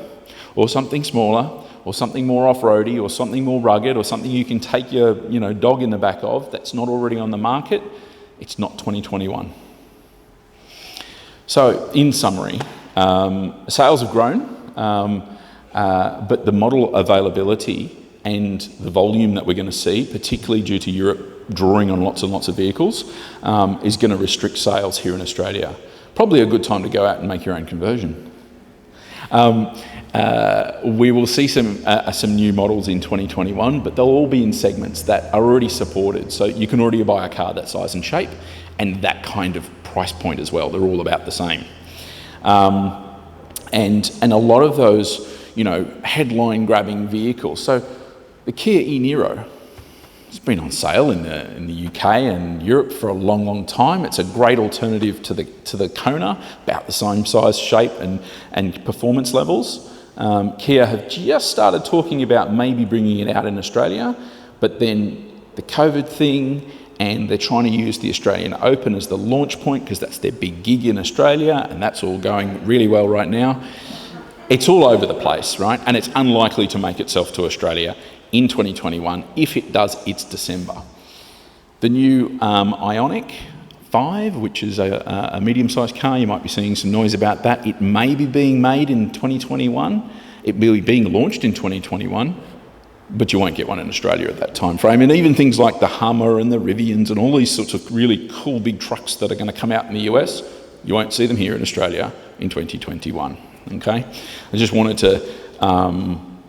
Speaker 9: or something smaller or something more off-roady or something more rugged or something you can take your dog in the back of that's not already on the market, it's not 2021. So in summary, sales have grown, but the model availability and the volume that we're going to see, particularly due to Europe drawing on lots and lots of vehicles, is going to restrict sales here in Australia. Probably a good time to go out and make your own conversion. We will see some new models in 2021, but they'll all be in segments that are already supported. So you can already buy a car that size and shape and that kind of price point as well. They're all about the same. And a lot of those, headline grabbing vehicles. So the Kia e-Niro, it's been on sale in the UK and Europe for a long, long time. It's a great alternative to the Kona, about the same size, shape and performance levels. Kia have just started talking about maybe bringing it out in Australia, but then the COVID thing, and they're trying to use the Australian Open as the launch point because that's their big gig in Australia, and that's all going really well right now. It's all over the place, right? And it's unlikely to make itself to Australia in 2021. If it does, it's December. The new Ioniq 5, which is a medium-sized car, you might be seeing some noise about that. It may be being made in 2021. It will be being launched in 2021, but you won't get one in Australia at that time frame. And even things like the Hummer and the Rivians and all these sorts of really cool big trucks that are going to come out in the US, you won't see them here in Australia in 2021. Okay, I just wanted to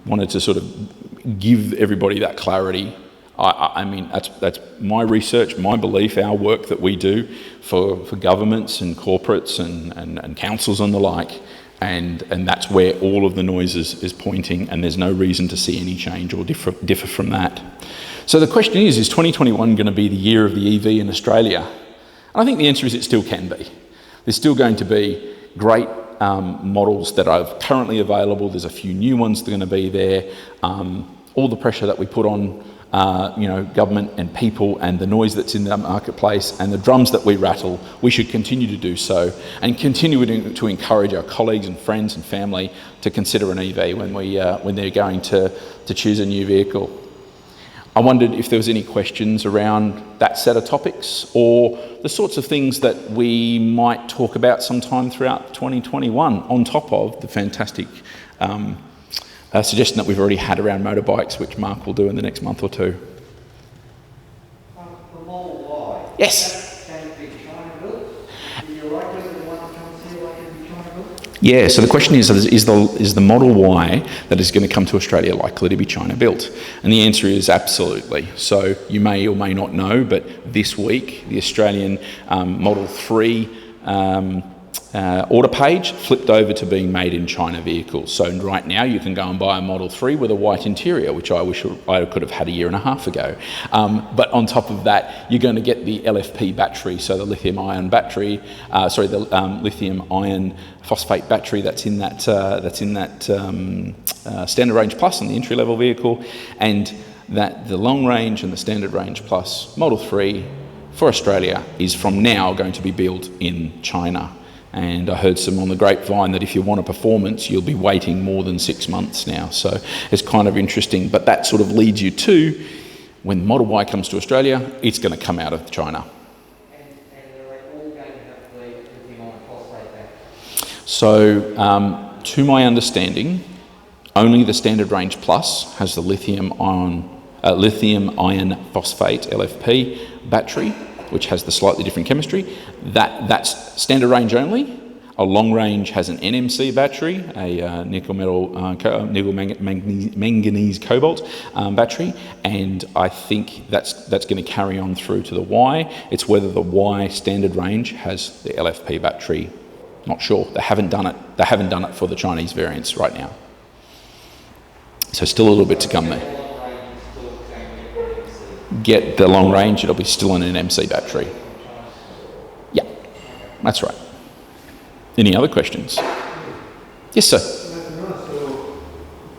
Speaker 9: wanted to sort of give everybody that clarity. I mean, that's my research, my belief, our work that we do for governments and corporates and councils and the like, and that's where all of the noise is pointing, and there's no reason to see any change or differ from that. So the question is 2021 going to be the year of the EV in Australia? And I think the answer is it still can be. There's still going to be great models that are currently available. There's a few new ones that are going to be there. All the pressure that we put on government and people and the noise that's in the marketplace and the drums that we rattle, we should continue to do so and continue to encourage our colleagues and friends and family to consider an EV when they're going to choose a new vehicle. I wondered if there was any questions around that set of topics or the sorts of things that we might talk about sometime throughout 2021 on top of the fantastic suggestion that we've already had around motorbikes, which Mark will do in the next month or two.
Speaker 10: The Model Y.
Speaker 9: Yes.
Speaker 10: Can it be China built? Is it likely that the one that comes here likely to be China built?
Speaker 9: Yeah, so the question is the Model Y that is going to come to Australia likely to be China built? And the answer is absolutely. So you may or may not know, but this week the Australian Model 3 order page flipped over to being made in China vehicles. So right now you can go and buy a Model 3 with a white interior, which I wish I could have had a year and a half ago. But on top of that, you're going to get the LFP battery, so the lithium ion battery, lithium iron phosphate battery that's in that Standard Range Plus in the entry level vehicle, and that the long range and the Standard Range Plus Model 3 for Australia is from now going to be built in China. And I heard some on the grapevine that if you want a performance, you'll be waiting more than 6 months now. So it's kind of interesting. But that sort of leads you to, when Model Y comes to Australia, it's going to come out of China.
Speaker 10: And are they all going to have the lithium iron phosphate battery?
Speaker 9: So to my understanding, only the Standard Range Plus has the lithium iron phosphate LFP battery, which has the slightly different chemistry. That's standard range only. A long range has an NMC battery, a nickel manganese cobalt battery, and I think that's going to carry on through to the Y. It's whether the Y standard range has the LFP battery. Not sure. They haven't done it. They haven't done it for the Chinese variants right now. So still a little bit to come there. Get the long range, it'll be still in an MC battery. Yeah, that's right. Any other questions? Yes, sir.
Speaker 11: A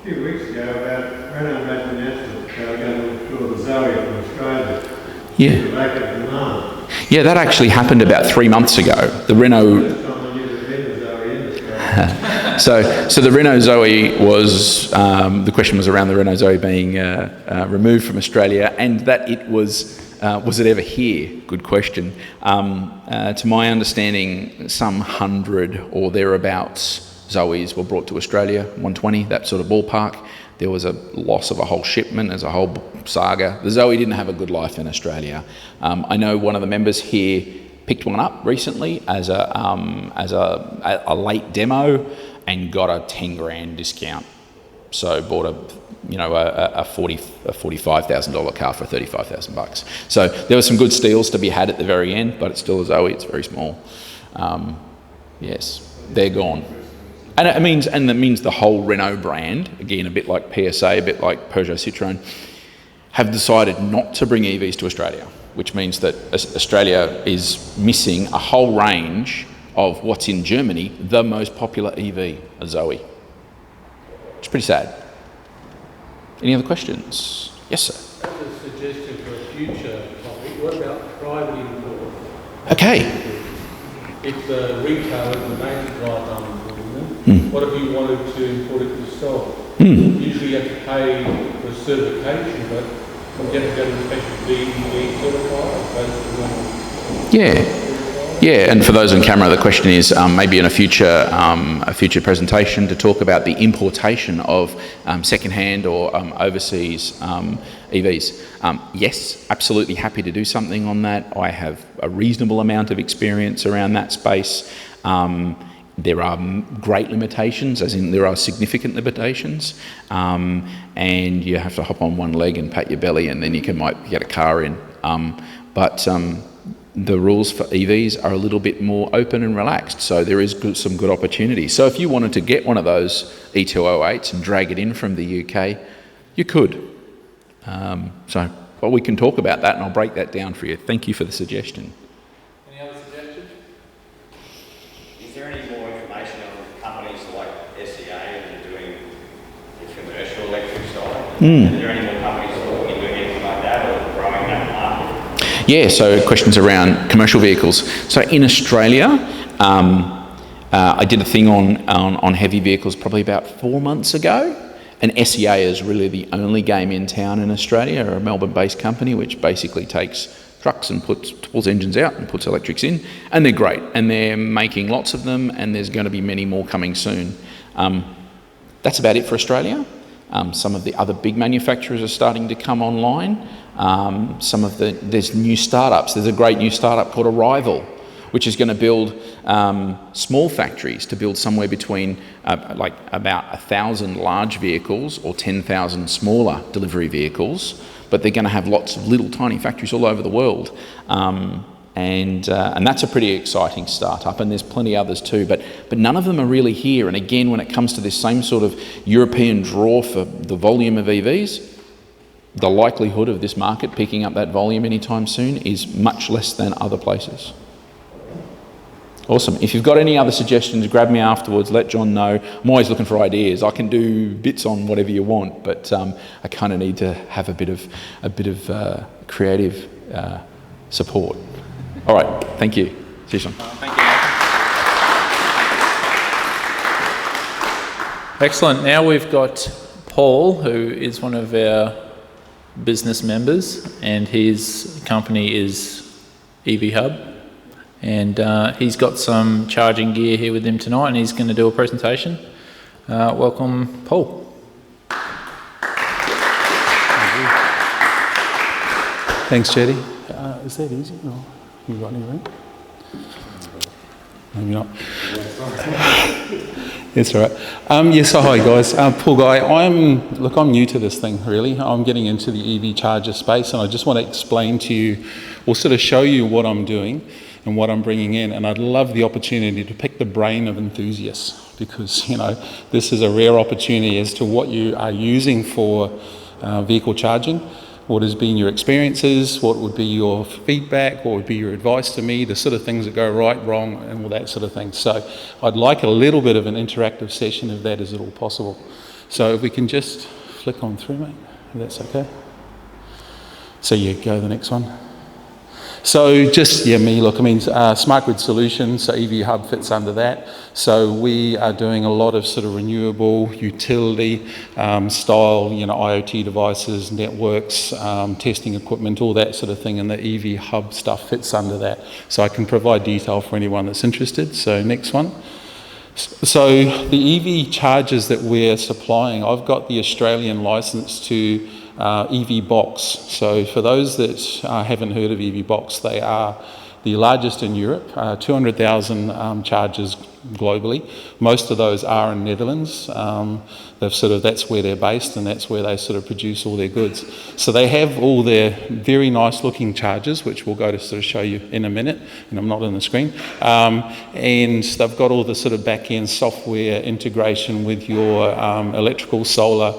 Speaker 11: few weeks ago about Renault made an announcement that they were going to withdraw the Zoe from Australia.
Speaker 9: Yeah.
Speaker 11: To make it demand.
Speaker 9: Yeah, that actually happened about 3 months ago. The Renault. So the Renault Zoe was, the question was around the Renault Zoe being removed from Australia, and that it was it ever here? Good question. To my understanding, some 100 or thereabouts Zoes were brought to Australia, 120, that sort of ballpark. There was a loss of a whole shipment, there's a whole saga. The Zoe didn't have a good life in Australia. I know one of the members here picked one up recently as a late demo and got a 10 grand discount. So bought a $45,000 car for $35,000. So there were some good steals to be had at the very end, but it's still a Zoe. It's very small. Yes, they're gone. And it means the whole Renault brand, again, a bit like PSA, a bit like Peugeot Citroën, have decided not to bring EVs to Australia, which means that Australia is missing a whole range of what's in Germany, the most popular EV, a Zoe. It's pretty sad. Any other questions? Yes, sir.
Speaker 12: As a suggestion for a future topic, what about private import?
Speaker 9: Okay.
Speaker 12: If the retailer, the manufacturer, what if you wanted to import it yourself? Usually you have to pay for certification, but you have to go to the special DEV certified.
Speaker 9: Yeah, and for those on camera, the question is maybe in a future presentation to talk about the importation of second-hand or overseas EVs. Yes, absolutely happy to do something on that. I have a reasonable amount of experience around that space. There are great limitations, as in there are significant limitations, and you have to hop on one leg and pat your belly, and then you might get a car in. But the rules for EVs are a little bit more open and relaxed, so there is some good opportunities. So if you wanted to get one of those E208s and drag it in from the UK, you could. Well, we can talk about that, and I'll break that down for you. Thank you for the suggestion.
Speaker 1: Any other suggestions?
Speaker 6: Is there any more information on companies like SEA that are doing the commercial electric side? Is there any more companies looking at doing anything like that or growing that market?
Speaker 9: Yeah, so questions around commercial vehicles. So in Australia, I did a thing on heavy vehicles probably about 4 months ago. And SEA is really the only game in town in Australia, a Melbourne-based company which basically takes trucks and pulls engines out and puts electrics in, and they're great, and they're making lots of them, and there's going to be many more coming soon. That's about it for Australia. Some of the other big manufacturers are starting to come online. There's new startups. There's a great new startup called Arrival, which is going to build small factories to build somewhere between like about 1,000 large vehicles or 10,000 smaller delivery vehicles, but they're going to have lots of little tiny factories all over the world. And that's a pretty exciting startup, and there's plenty others too, but none of them are really here. And again, when it comes to this same sort of European draw for the volume of EVs, the likelihood of this market picking up that volume anytime soon is much less than other places. Awesome. If you've got any other suggestions, grab me afterwards, let John know. I'm always looking for ideas. I can do bits on whatever you want, but I kind of need to have a bit of creative support. All right, thank you. See you soon.
Speaker 1: Thank you. Excellent. Now we've got Paul, who is one of our business members, and his company is EV Hub. And he's got some charging gear here with him tonight, and he's going to do a presentation. Welcome, Paul.
Speaker 13: Thanks, Jetty. Is that easy? Or you got anything? Maybe not. It's all right. Yes, so hi guys. Paul Guy. I'm new to this thing really. I'm getting into the EV charger space, and I just want to explain to you, or sort of show you what I'm doing and what I'm bringing in, and I'd love the opportunity to pick the brain of enthusiasts, because this is a rare opportunity as to what you are using for vehicle charging, what has been your experiences, what would be your feedback, what would be your advice to me, the sort of things that go right, wrong, and all that sort of thing. So I'd like a little bit of an interactive session if that is at all possible. So if we can just flick on through, mate, if that's okay. So yeah, go to the next one. So just, Smart Grid Solutions, so EV Hub fits under that. So we are doing a lot of sort of renewable utility style, IoT devices, networks, testing equipment, all that sort of thing, and the EV Hub stuff fits under that. So I can provide detail for anyone that's interested. So next one. So the EV chargers that we're supplying, I've got the Australian license to EV Box. So for those that haven't heard of EV Box, they are the largest in Europe, 200,000 chargers globally. Most of those are in Netherlands. That's where they're based, and that's where they sort of produce all their goods. So they have all their very nice looking chargers, which we'll go to sort of show you in a minute, and I'm not on the screen. And they've got all the sort of back-end software integration with your electrical, solar,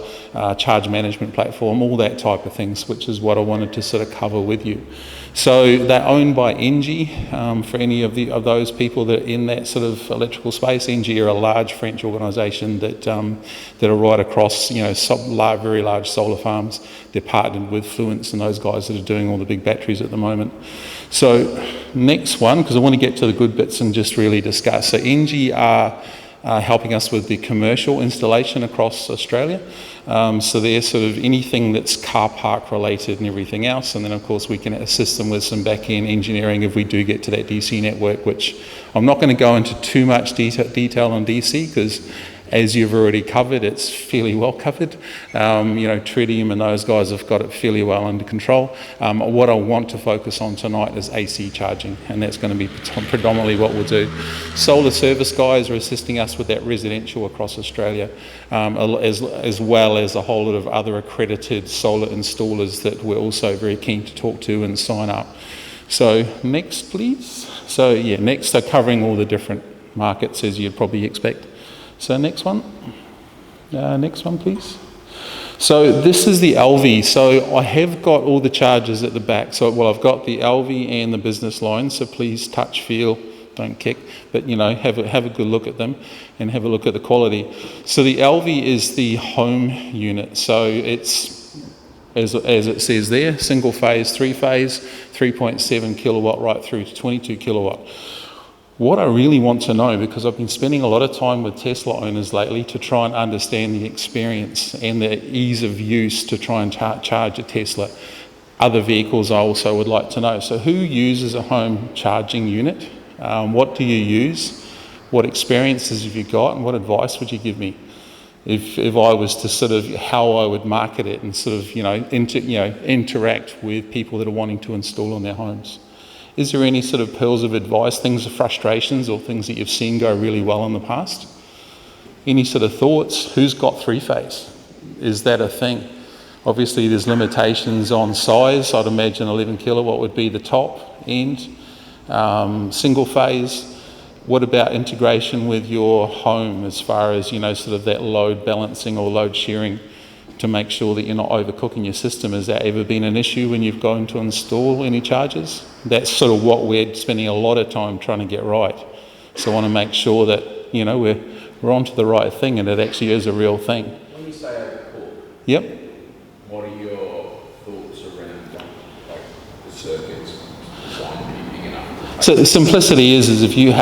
Speaker 13: charge management platform, all that type of things, which is what I wanted to sort of cover with you. So they're owned by ENGIE. For any of those people that are in that sort of electrical space, ENGIE are a large French organisation that are right across, very large solar farms. They're partnered with Fluence and those guys that are doing all the big batteries at the moment. So next one, because I want to get to the good bits and just really discuss. So ENGIE are helping us with the commercial installation across Australia. So they're sort of anything that's car park related and everything else, and then of course we can assist them with some back-end engineering if we do get to that DC network, which I'm not going to go into too much detail on DC, because as you've already covered, it's fairly well covered. Tritium and those guys have got it fairly well under control. What I want to focus on tonight is AC charging, and that's going to be predominantly what we'll do. Solar service guys are assisting us with that residential across Australia, as well as a whole lot of other accredited solar installers that we're also very keen to talk to and sign up. So next, please. So yeah, next they're covering all the different markets as you'd probably expect. So next one. Next one, please. So this is the LV. So I have got all the charges at the back. So, well, I've got the LV and the business line. So please touch, feel, don't kick, but have a good look at them and have a look at the quality. So the LV is the home unit. So it's, as it says there, single phase, 3.7 kilowatt right through to 22 kilowatt. What I really want to know, because I've been spending a lot of time with Tesla owners lately to try and understand the experience and the ease of use to try and charge a Tesla. Other vehicles I also would like to know. So who uses a home charging unit? What do you use? What experiences have you got? And what advice would you give me? If I was to sort of, how I would market it and sort of, interact with people that are wanting to install on their homes. Is there any sort of pearls of advice, things of frustrations or things that you've seen go really well in the past? Any sort of thoughts? Who's got three-phase? Is that a thing? Obviously there's limitations on size. I'd imagine 11 kilowatt would be the top end. Single phase. What about integration with your home as far as, sort of that load balancing or load sharing to make sure that you're not overcooking your system? Has that ever been an issue when you've gone to install any chargers? That's sort of what we're spending a lot of time trying to get right. So I want to make sure that, we're onto the right thing and it actually is a real thing.
Speaker 9: When you say overcook,
Speaker 13: yep.
Speaker 9: What are your thoughts around the circuits designed to be big enough?
Speaker 13: So the simplicity is if you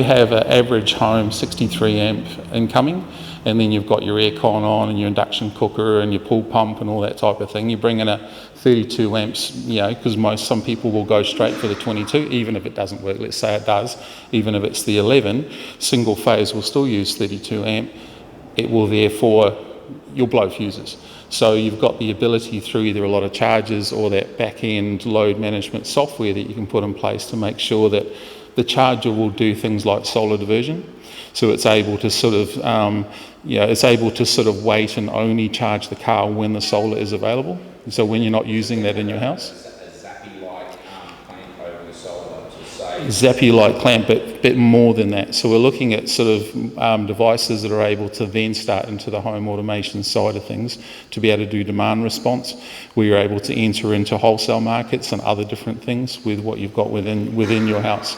Speaker 13: have an average home 63 amp incoming, and then you've got your aircon on and your induction cooker and your pool pump and all that type of thing, you bring in a 32 amps, because some people will go straight for the 22, even if it doesn't work. Let's say it does, even if it's the 11, single phase will still use 32 amp. It will therefore, you'll blow fuses. So you've got the ability through either a lot of chargers or that back-end load management software that you can put in place to make sure that the charger will do things like solar diversion. So it's able to sort of, wait and only charge the car when the solar is available. So when you're not using that in your house.
Speaker 9: A Zappy-like clamp over the solar to say...
Speaker 13: Zappy-like clamp, but more than that. So we're looking at sort of devices that are able to then start into the home automation side of things to be able to do demand response, where you're able to enter into wholesale markets and other different things with what you've got within your house.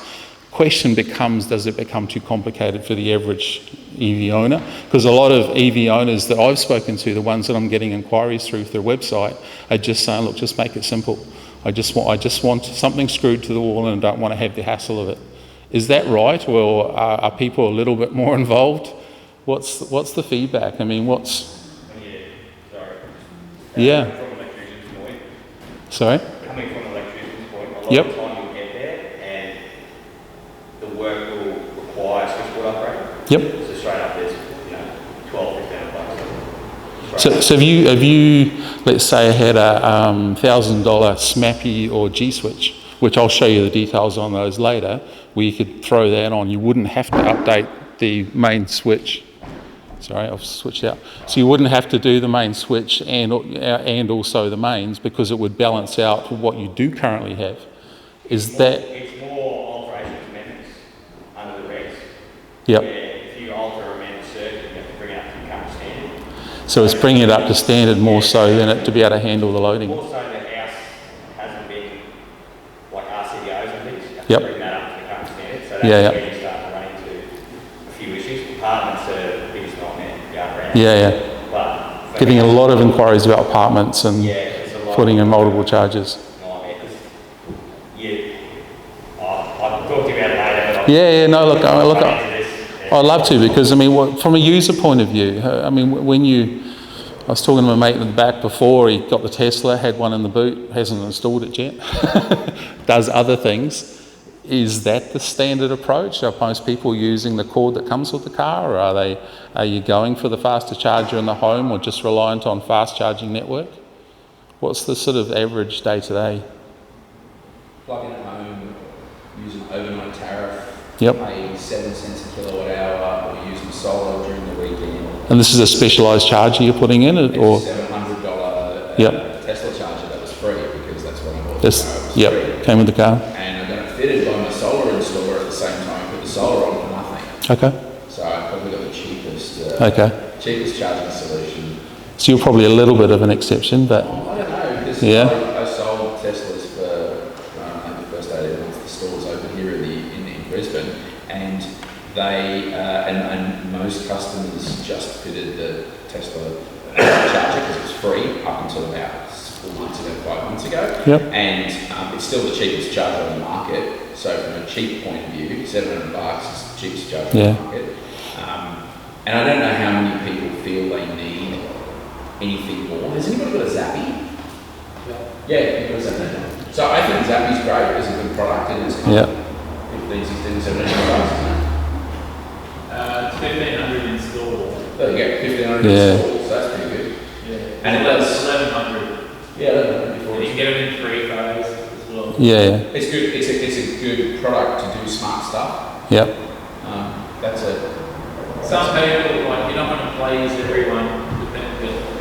Speaker 13: Question becomes, does it become too complicated for the average EV owner? Because a lot of EV owners that I've spoken to, the ones that I'm getting inquiries through their website, are just saying, look, just make it simple. I just want something screwed to the wall and I don't want to have the hassle of it. Is that right, or are people a little bit more involved? What's the feedback? I mean, Yeah.
Speaker 6: From an electrician's point.
Speaker 13: Sorry?
Speaker 6: Coming from an electrician's point, a lot
Speaker 13: Yep.
Speaker 6: of the time you'll get there and the work will require switchboard upgrade.
Speaker 13: Yep.
Speaker 6: So straight up there's, 12, 15 bucks.
Speaker 13: So have you, let's say, had a $1,000 SMAPI or G switch, which I'll show you the details on those later, where you could throw that on. You wouldn't have to update the main switch. Sorry, I've switched out. So you wouldn't have to do the main switch and also the mains, because it would balance out what you do currently have.
Speaker 6: It's more alteration of methods under the regs.
Speaker 13: Yep.
Speaker 6: Where if you alter or amend the circuit, you have to bring it up to the current standard.
Speaker 13: So it's bringing it up to standard more so than it to be able to handle the loading.
Speaker 6: Also, the house hasn't been like RCDOs and things. You have
Speaker 13: Yep.
Speaker 6: to bring that up to the current standard. So that's
Speaker 13: Yeah,
Speaker 6: where you start to run into a few issues. Apartments are the biggest nightmare going around.
Speaker 13: Yeah.
Speaker 6: But
Speaker 13: Getting a lot of inquiries about apartments and putting in multiple charges.
Speaker 6: I'll talk to you about it later.
Speaker 13: Yeah, no, look, I'd love to, because, I mean, from a user point of view, I mean, I was talking to my mate in the back before, he got the Tesla, had one in the boot, hasn't installed it yet, does other things. Is that the standard approach? Are most people using the cord that comes with the car, or are you going for the faster charger in the home, or just reliant on fast charging network? What's the sort of average day to day?
Speaker 9: Plug in at home, use an overnight tariff,
Speaker 13: Yep.
Speaker 9: pay 7 cents a kilowatt hour, or using solar during the weekend.
Speaker 13: And this is a specialised charger you're putting in,
Speaker 9: It's
Speaker 13: or?
Speaker 9: a $700
Speaker 13: Yep.
Speaker 9: Tesla charger that was free because that's what I bought.
Speaker 13: This,
Speaker 9: the car, it was
Speaker 13: yep,
Speaker 9: free.
Speaker 13: came with the car.
Speaker 9: And I got it fitted by my solar installer at the same time. I put the solar on for nothing.
Speaker 13: Okay.
Speaker 9: So I probably got the cheapest, cheapest charging solution.
Speaker 13: So you're probably a little bit of an exception, but
Speaker 9: I don't know, because
Speaker 13: yeah.
Speaker 9: I sold Teslas for the first 18 months the stores open here in Brisbane, and they and most customers just fitted the Tesla charger because it was free up until about 4 months ago, 5 months ago.
Speaker 13: Yep.
Speaker 9: And it's still the cheapest charger on the market. So from a cheap point of view, $700 is the cheapest charger on the market. And I don't know how many people feel they need anything more. Has anybody got a Zappy? Yeah, you've got a Zappy. So I think Zappy's great as a good product, and it's kind of 15, 16, 17 bucks, isn't it?
Speaker 5: It's 1,500 installed.
Speaker 9: There you go, 1,500 installed, so that's pretty good.
Speaker 5: Yeah.
Speaker 9: And it does
Speaker 5: 1,100.
Speaker 9: Yeah, 1,100 before.
Speaker 5: And you can get it in 3 phase as well.
Speaker 13: Yeah.
Speaker 9: It's good. It's a good product to do smart stuff.
Speaker 13: Yep.
Speaker 9: That's a.
Speaker 5: Some people, like, you're not going to please everyone,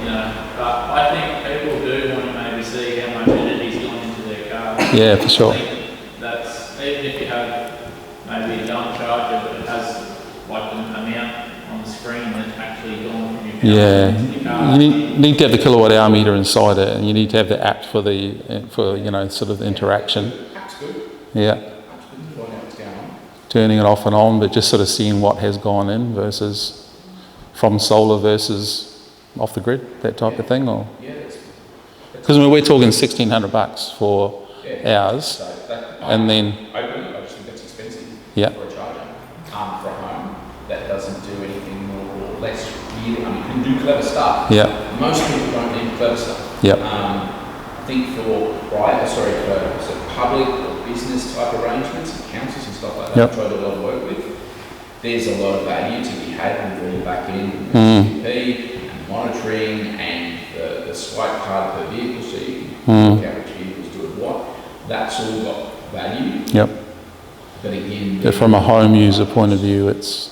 Speaker 5: you know, but I think people do want to maybe see how much energy's gone into their car.
Speaker 13: Yeah, for sure.
Speaker 5: I think that's, even if you have maybe a dumb charger, but it has like an amount on the screen that's actually gone from your car into your car.
Speaker 13: You need to have the kilowatt hour meter inside it, and you need to have the app for sort of interaction.
Speaker 9: App's good.
Speaker 13: Yeah.
Speaker 9: Find out what's going on.
Speaker 13: Turning it off and on, but just sort of seeing what has gone in versus from solar versus off the grid, that type of thing, or because we're talking $1,600 for hours,
Speaker 9: So that,
Speaker 13: and then
Speaker 9: I just think that's expensive
Speaker 13: Yeah.
Speaker 9: for a charger. For a home that doesn't do anything more or less. You can do clever stuff.
Speaker 13: Yeah.
Speaker 9: Most people don't need clever stuff.
Speaker 13: Yeah.
Speaker 9: I think for public or business type arrangements and councils and stuff like that, I try to do a lot of work with. There's a lot of value to be had with all the back end CP and monitoring and the swipe card per vehicle, so you can work out which vehicle's doing what. That's all got value.
Speaker 13: Yep.
Speaker 9: But again,
Speaker 13: But from a home user point of view, it's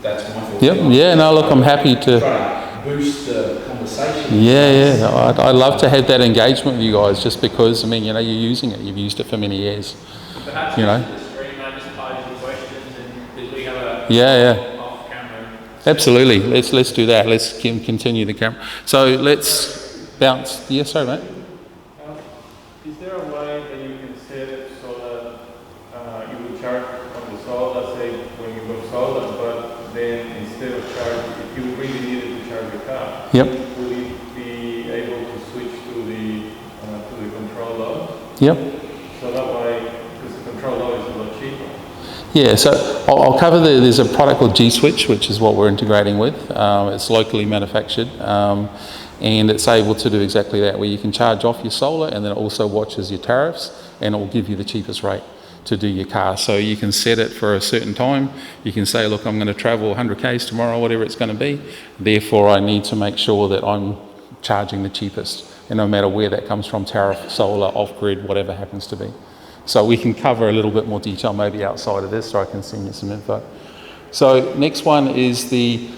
Speaker 9: that's my thought.
Speaker 13: yep. Yeah. No, look, I'm happy to.
Speaker 9: Try to boost the conversation.
Speaker 13: Yeah. I love to have that engagement with you guys, just because you're using it. You've used it for many years.
Speaker 5: Perhaps
Speaker 13: You know.
Speaker 5: the stream, I just pose the questions, and did we have a
Speaker 13: Yeah.
Speaker 5: off camera?
Speaker 13: Absolutely. Let's do that. Let's continue the camera. So let's bounce. Yeah, sorry, mate.
Speaker 12: Is there a way that you can set it so that you will charge on the solar, let's say when you go solar, but then instead of charging, if you really needed to charge your car,
Speaker 13: Yep.
Speaker 12: will you be able to switch to the control load?
Speaker 13: Yep.
Speaker 12: So that way, because the control load is a lot cheaper.
Speaker 13: Yeah, so I'll cover there's a product called G-Switch, which is what we're integrating with. It's locally manufactured, and it's able to do exactly that, where you can charge off your solar, and then it also watches your tariffs, and it will give you the cheapest rate to do your car. So you can set it for a certain time. You can say, look, I'm going to travel 100 k's tomorrow, whatever it's going to be. Therefore, I need to make sure that I'm charging the cheapest, and no matter where that comes from, tariff, solar, off-grid, whatever happens to be. So we can cover a little bit more detail maybe outside of this, so I can send you some info. So next one is the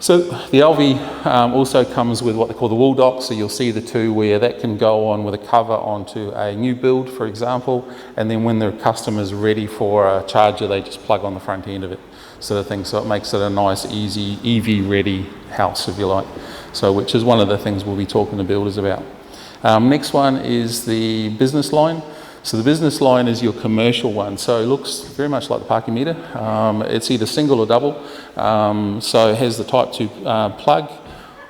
Speaker 13: Alvi also comes with what they call the wall dock. So you'll see the two where that can go on with a cover onto a new build, for example, and then when the customer's ready for a charger, they just plug on the front end of it, sort of thing. So it makes it a nice, easy, EV-ready house, if you like. So which is one of the things we'll be talking to builders about. Next one is the business line. So the business line is your commercial one. So it looks very much like the parking meter. It's either single or double. So it has the Type 2 plug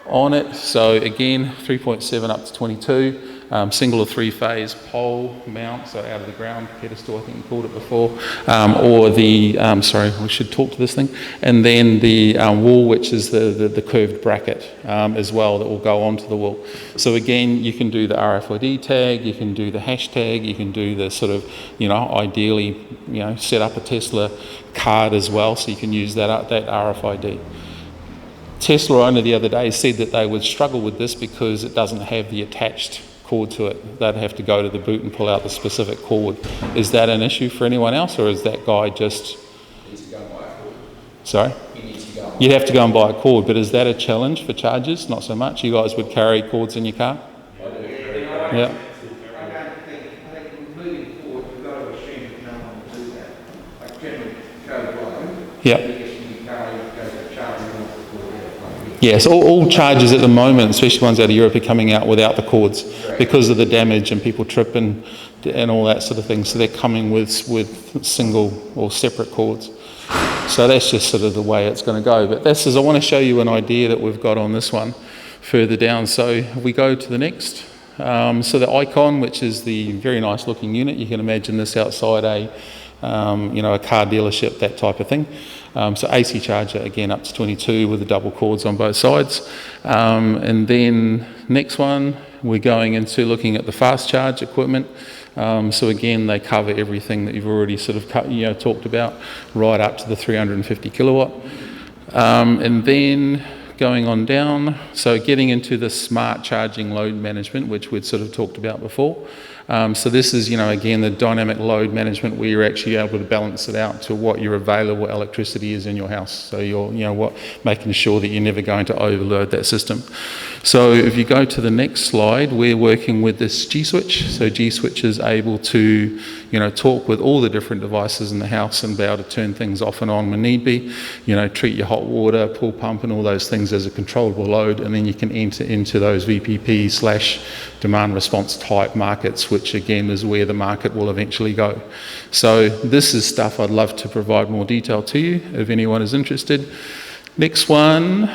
Speaker 13: on it. So again, 3.7 up to 22. single or three-phase pole mount, so out of the ground pedestal, I think you called it before, or the, sorry, we should talk to this thing, and then the wall, which is the curved bracket as well that will go onto the wall. So again, you can do the RFID tag, you can do the hashtag, you can do the sort of, ideally, set up a Tesla card as well, so you can use that RFID. Tesla only the other day said that they would struggle with this because it doesn't have the attached cord to it. They'd have to go to the boot and pull out the specific cord. Is that an issue for anyone else, or is that guy just...
Speaker 2: You need to go and buy a cord.
Speaker 13: Sorry?
Speaker 2: You need to go.
Speaker 13: You'd have to go and buy a cord, but is that a challenge for chargers? Not so much. You guys would carry cords in your car? Yeah.
Speaker 4: I think moving forward, we've got to assume that no one will do that. Like generally, go road.
Speaker 13: Yeah.
Speaker 4: Yes,
Speaker 13: Yes, all chargers at the moment, especially ones out of Europe, are coming out without the cords because of the damage and people trip and all that sort of thing. So they're coming with single or separate cords. So that's just sort of the way it's going to go. But this is, I want to show you an idea that we've got on this one further down. So if we go to the next. So the Icon, which is the very nice looking unit, you can imagine this outside a car dealership, that type of thing. So AC charger, again, up to 22 with the double cords on both sides. And then next one, we're going into looking at the fast charge equipment. So again, they cover everything that you've already sort of talked about, right up to the 350 kilowatt. And then going on down, so getting into the smart charging load management, which we'd sort of talked about before. So this is, again, the dynamic load management where you're actually able to balance it out to what your available electricity is in your house. So you're, making sure that you're never going to overload that system. So if you go to the next slide, we're working with this G-switch. So G-switch is able to, talk with all the different devices in the house and be able to turn things off and on when need be. Treat your hot water, pool pump and all those things as a controllable load, and then you can enter into those VPP/demand response type markets, which again is where the market will eventually go. So this is stuff I'd love to provide more detail to you if anyone is interested. Next one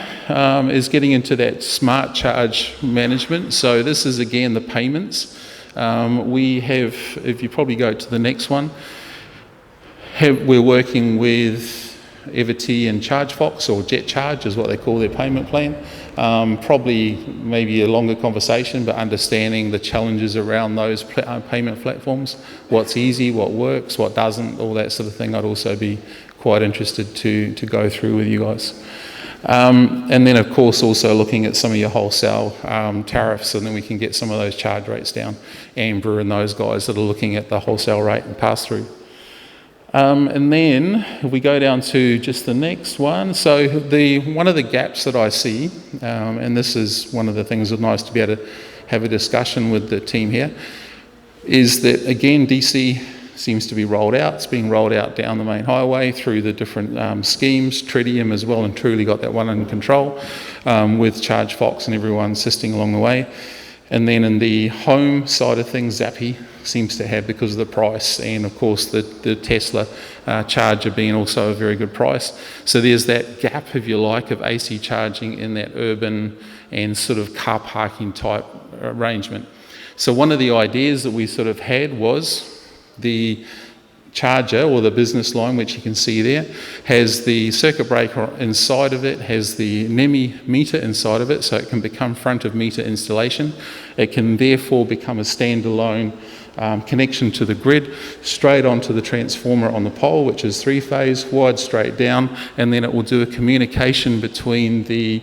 Speaker 13: is getting into that smart charge management. So this is again the payments. We have, if you probably go to the next one, we're working with AEVA and ChargeFox, or JetCharge is what they call their payment plan. Probably maybe a longer conversation, but understanding the challenges around those payment platforms, what's easy, what works, what doesn't, all that sort of thing. I'd also be quite interested to go through with you guys. And then of course also looking at some of your wholesale tariffs, and then we can get some of those charge rates down. Amber and those guys that are looking at the wholesale rate and pass through. And then if we go down to just the next one, so one of the gaps that I see, and this is one of the things that's nice to be able to have a discussion with the team here, is that again DC seems to be rolled out. It's being rolled out down the main highway through the different schemes. Tritium as well and truly got that one under control with ChargeFox and everyone assisting along the way. And then in the home side of things, Zappi seems to have, because of the price, and of course the Tesla charger being also a very good price. So there's that gap, if you like, of AC charging in that urban and sort of car parking type arrangement. So one of the ideas that we sort of had was the charger, or the business line, which you can see there, has the circuit breaker inside of it, has the NEMI meter inside of it, so it can become front of meter installation. It can therefore become a standalone connection to the grid, straight onto the transformer on the pole, which is three-phase, wired straight down, and then it will do a communication between the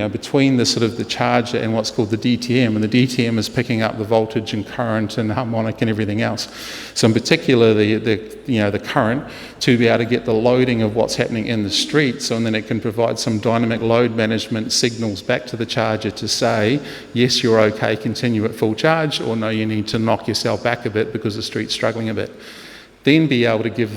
Speaker 13: between the sort of the charger and what's called the DTM, and the DTM is picking up the voltage and current and harmonic and everything else. So in particular, the current, to be able to get the loading of what's happening in the street, so and then it can provide some dynamic load management signals back to the charger to say, yes, you're okay, continue at full charge, or no, you need to knock yourself back a bit because the street's struggling a bit. Then be able to give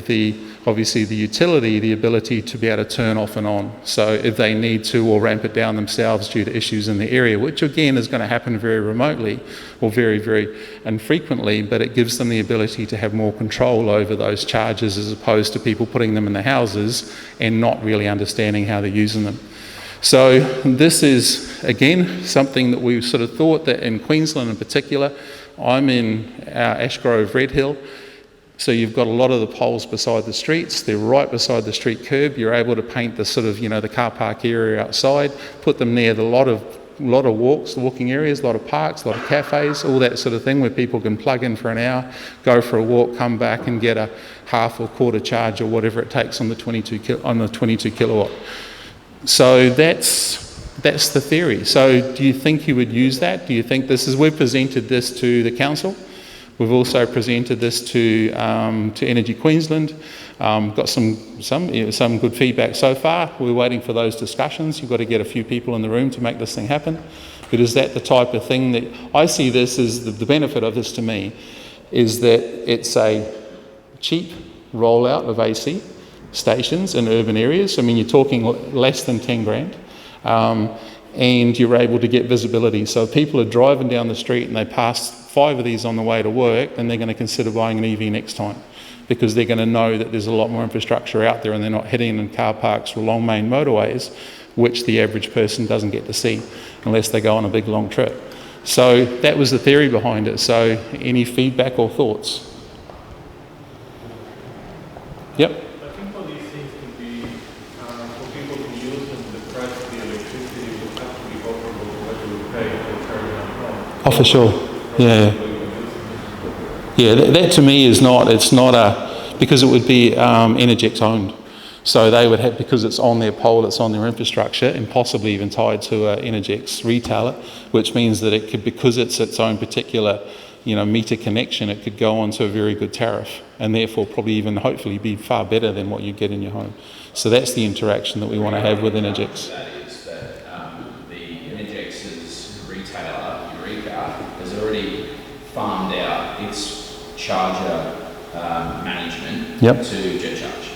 Speaker 13: obviously the utility the ability to be able to turn off and on. So if they need to, or ramp it down themselves due to issues in the area, which again is going to happen very remotely or very, very infrequently, but it gives them the ability to have more control over those charges as opposed to people putting them in the houses and not really understanding how they're using them. So this is, again, something that we sort of thought that in Queensland in particular, I'm in Ashgrove, Red Hill, so you've got a lot of the poles beside the streets, they're right beside the street curb, you're able to paint the sort of, the car park area outside, put them near a lot of walking areas, a lot of parks, a lot of cafes, all that sort of thing where people can plug in for an hour, go for a walk, come back and get a half or quarter charge or whatever it takes on the 22 kilowatt. So that's the theory. So do you think you would use that? Do you think we've presented this to the council. We've also presented this to Energy Queensland. Got some good feedback so far. We're waiting for those discussions. You've got to get a few people in the room to make this thing happen. But is that the type of thing that I see this as the benefit of this to me is that it's a cheap rollout of AC stations in urban areas. I mean, you're talking less than 10 grand. And you're able to get visibility. So if people are driving down the street and they pass 5 of these on the way to work, then they're going to consider buying an EV next time because they're going to know that there's a lot more infrastructure out there and they're not heading in car parks or long main motorways, which the average person doesn't get to see unless they go on a big long trip. So that was the theory behind it. So any feedback or thoughts? Yep.
Speaker 12: I think for these things to be, for people to use them, the price of the electricity will have to be comparable to what you would pay for carrying on home.
Speaker 13: Oh, for sure. Yeah. Yeah, that to me is not, it's not because it would be Energex owned. So they would have, because it's on their pole, it's on their infrastructure and possibly even tied to an Energex retailer, which means that it could, because it's its own particular, meter connection, it could go on to a very good tariff and therefore probably even hopefully be far better than what you get in your home. So that's the interaction that we want to have with Energex.
Speaker 9: That is that the Energex's retailer, Eureka, has already farmed out its charger management to JetCharge.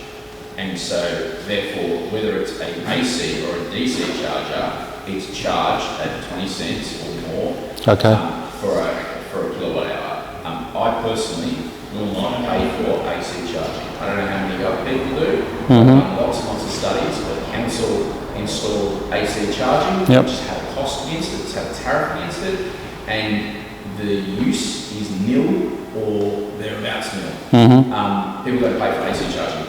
Speaker 9: And so therefore, whether it's an AC or a DC charger, it's charged at 20 cents or more for a kilowatt hour. I personally will not pay for AC charging. I don't know how many other people do. I've done lots and lots of studies, but council installed AC charging, which has had a cost against it, it's had a tariff against it, and the use is nil or thereabouts nil. People don't pay for AC charging.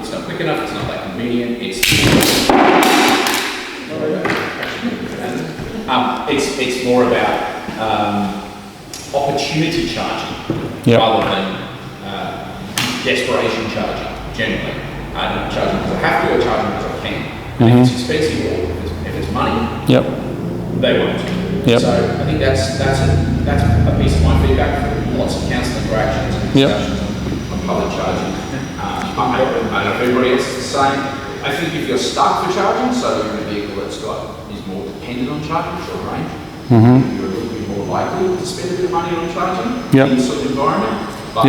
Speaker 9: It's not quick enough, it's not that convenient, it's more about opportunity charging rather than desperation charging, generally. I don't charge because I have to or charge because I can. And if it's expensive or if it's money, they won't. So I think that's a piece of my feedback from lots of council interactions and discussions on public charging. I don't know if everybody else is the same. I think if you're stuck for charging, so you're in a vehicle that's is more dependent on charging, short range, you're a little bit more likely to spend a bit of money on charging in this sort of environment. But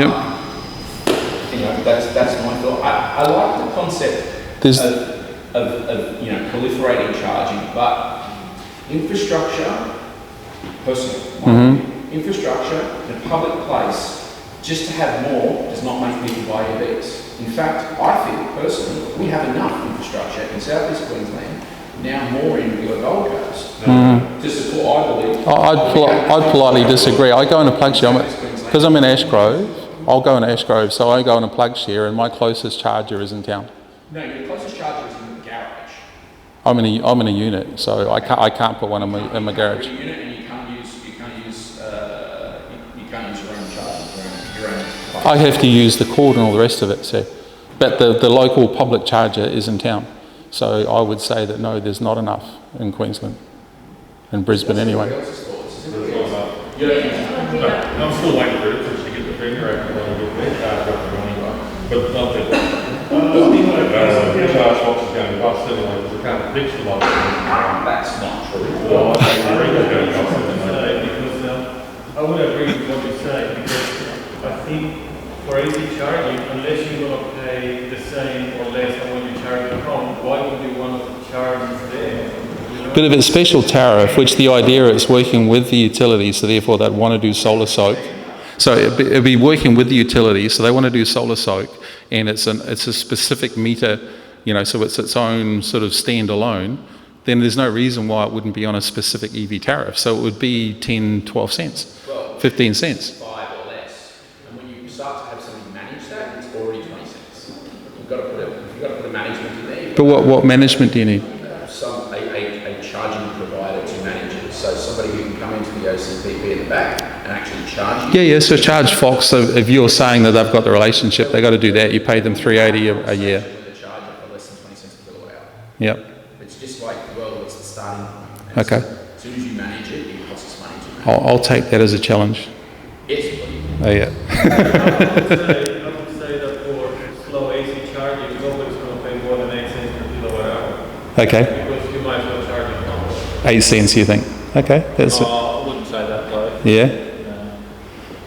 Speaker 9: that's my thought. I like the concept of proliferating charging, but infrastructure, personally, infrastructure in a public place, just to have more does not make people buy EVs. In fact, I think personally, we have enough infrastructure in South East Queensland, now more in the Gold Coast, to support, I believe.
Speaker 13: I'd politely disagree. I go in a plug share, because I'm in Ashgrove, I'll go in Ashgrove, so I go in a plug share and my closest charger is in town.
Speaker 2: No, your closest charger is in the garage.
Speaker 13: I'm in a unit, so I can't put one in my garage.
Speaker 2: You're in a unit and you can't use your own charger, your own.
Speaker 13: I have to use the cord and all the rest of it, so. But the local public charger is in town. So I would say that no, there's not enough in Queensland. In Brisbane anyway.
Speaker 12: I'm still waiting for it to get the finger out and get their charge up and running. But not that charge box is going to cost anyway because it can't fix the box.
Speaker 2: That's not true.
Speaker 12: Well, I agree it's going to cost because I would agree with what you say because I think for AC charging, unless you're going to pay the same or less than when you charge at home, why would you want to charge there?
Speaker 13: But if it's special tariff, which the idea is working with the utilities, so therefore they'd want to do solar soak. So it'd be working with the utilities, so they want to do solar soak, and it's a specific meter, so it's its own sort of standalone. then there's no reason why it wouldn't be on a specific EV tariff. So it would be 10, 12 cents, 15 cents.
Speaker 9: 5 or less. And when you start to have somebody manage that, it's already 20 cents. You've got to put a management in there.
Speaker 13: But what management do you need?
Speaker 9: A charging provider to manage it. So somebody who can come into the OCPP at the back and actually charge you.
Speaker 13: Yeah, so charge Fox. So if you're saying that they've got the relationship, they've got to do that. You pay them $3.80 a year.
Speaker 9: The charge for less than 20 cents per kilowatt hour.
Speaker 13: Yep.
Speaker 9: It's just like, well, it's the starting point.
Speaker 13: Okay.
Speaker 9: So as soon as you manage it, it costs us money to manage
Speaker 13: I'll take that as a challenge.
Speaker 9: it. Yes,
Speaker 13: Oh, yeah.
Speaker 12: I would say that for slow AC charging, nobody's going to pay more than 8 cents per kilowatt hour.
Speaker 13: Okay.
Speaker 12: Because you might as well charge it.
Speaker 13: 8 cents, you think? Okay. That's
Speaker 5: I wouldn't say that low.
Speaker 13: Yeah.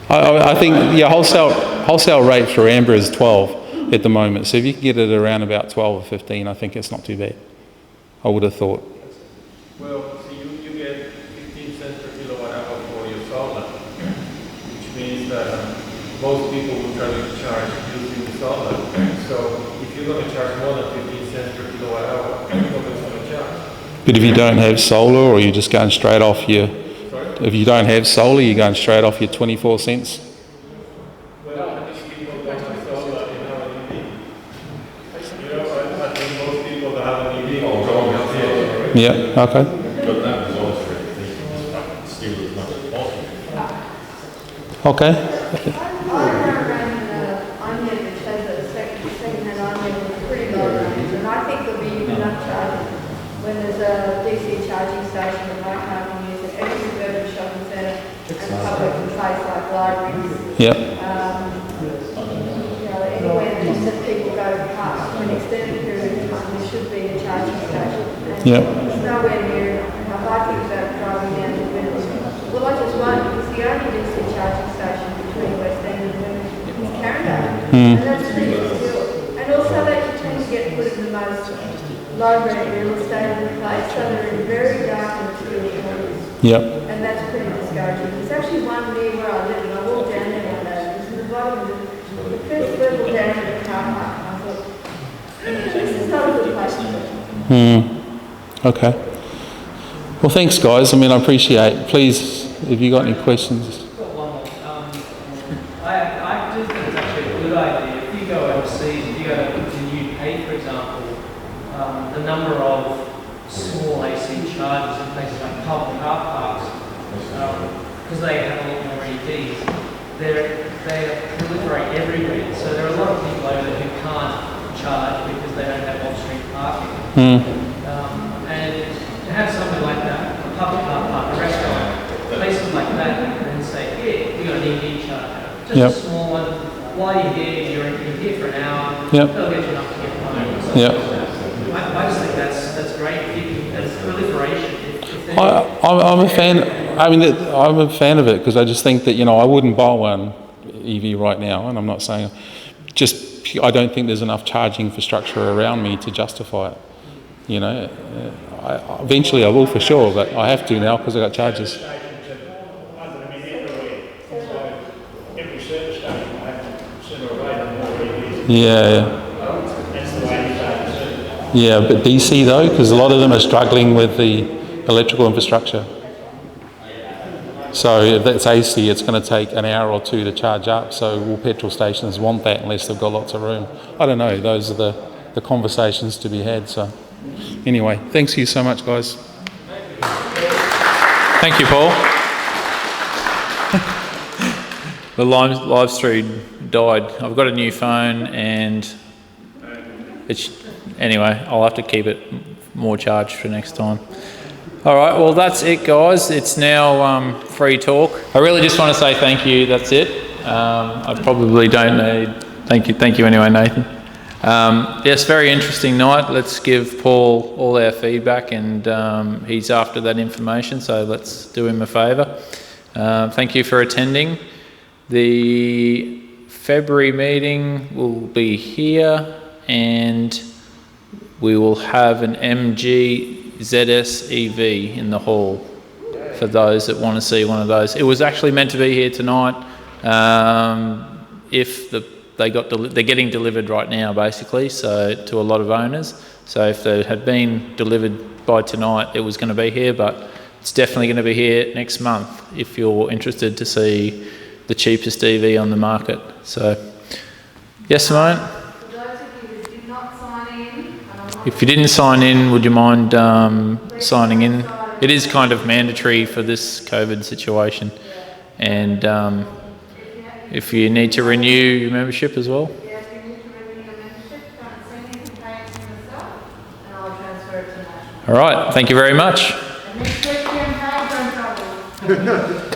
Speaker 13: I think wholesale rate for amber is 12 at the moment. So if you can get it around about 12 or 15, I think it's not too bad. I would have thought.
Speaker 12: Well, so you get 15 cents per kilowatt hour for your solar, which means that most people will try to charge using the solar. So if you're going to charge more than 15 cents per kilowatt hour, nobody's going to charge.
Speaker 13: But if you don't have solar, or you're just going straight off your... If you don't have solar, you're going straight off your 24 cents?
Speaker 12: Well, I think people don't have solar in our EV. You know, I think most people that have an EV will go on solar.
Speaker 13: Yeah, okay.
Speaker 2: But that was also still as much as possible.
Speaker 13: Okay.
Speaker 7: I ran an onion which has a second-hand onion with pretty low range, and I think there'll be enough charging when there's a DC charging station that might have to use at every suburban shopping centre and public place like libraries.
Speaker 13: Yep.
Speaker 7: Anywhere that people go to park for an extended period of time, there should be a charging station. And
Speaker 13: Yep.
Speaker 7: it's nowhere near enough. I think about driving down to Windsor. Well, I just won't, because the only DC charging station between West End and Windsor is Carindale. And that's pretty still. And also they tend to get put in the most low-rent real estate in the place, so they're in very dark and obscure corners.
Speaker 13: Yep.
Speaker 7: And that's pretty discouraging. There's actually one near where I live, and I walked down there one day. It was in the bottom of the first level down to the car park, and I thought, this is not a good place to be.
Speaker 13: Okay. Well, thanks, guys. I mean, I appreciate. Please, if you got any questions.
Speaker 14: I've got one more. I do think it's actually a good idea. If you go overseas, if you go to the UK, for example, the number of small AC chargers in places like public car parks, because they have a lot more EVs, they proliferate everywhere. So there are a lot of people over there who can't charge because they don't have off-street parking. And to have something like that, a public car park, a restaurant, places like that, and say, yeah, we got an EV charger, just a small one. While you're here, you're here for an hour. They'll get you enough to get home. I just think that's great. That's proliferation.
Speaker 13: I'm a fan. I mean, I'm a fan of it because I just think that I wouldn't buy one EV right now, and I'm not saying I don't think there's enough charging infrastructure around me to justify it. Eventually I will for sure, but I have to now because I got chargers. Yeah, but DC though, because a lot of them are struggling with the electrical infrastructure. So if that's AC, it's going to take an hour or two to charge up. So will petrol stations want that unless they've got lots of room? I don't know. Those are the conversations to be had. So anyway, thanks you so much, guys.
Speaker 1: Thank you, Paul. The live stream died. I've got a new phone and anyway, I'll have to keep it more charged for next time. All right, well, that's it, guys. It's now free talk. I really just want to say thank you. That's it. I probably don't need... Thank you anyway, Nathan. Yes, very interesting night. Let's give Paul all our feedback, and he's after that information, so let's do him a favour. Thank you for attending. The February meeting will be here, and we will have an MG ZS EV in the hall for those that want to see one of those. It was actually meant to be here tonight. If the they're getting delivered right now, basically, so to a lot of owners. So if they had been delivered by tonight, it was going to be here, but it's definitely going to be here next month if you're interested to see the cheapest EV on the market. So, yes, Simone?
Speaker 7: For those of you who did not sign in,
Speaker 1: If you didn't sign in, would you mind signing in? It is kind of mandatory for this COVID situation. And if you need to renew your membership as well.
Speaker 7: yeah, if you need to renew your membership, come and see me, you can pay it to myself, and I'll transfer it to National.
Speaker 1: All right, thank you very much.
Speaker 7: And next week, campaign, don't trouble.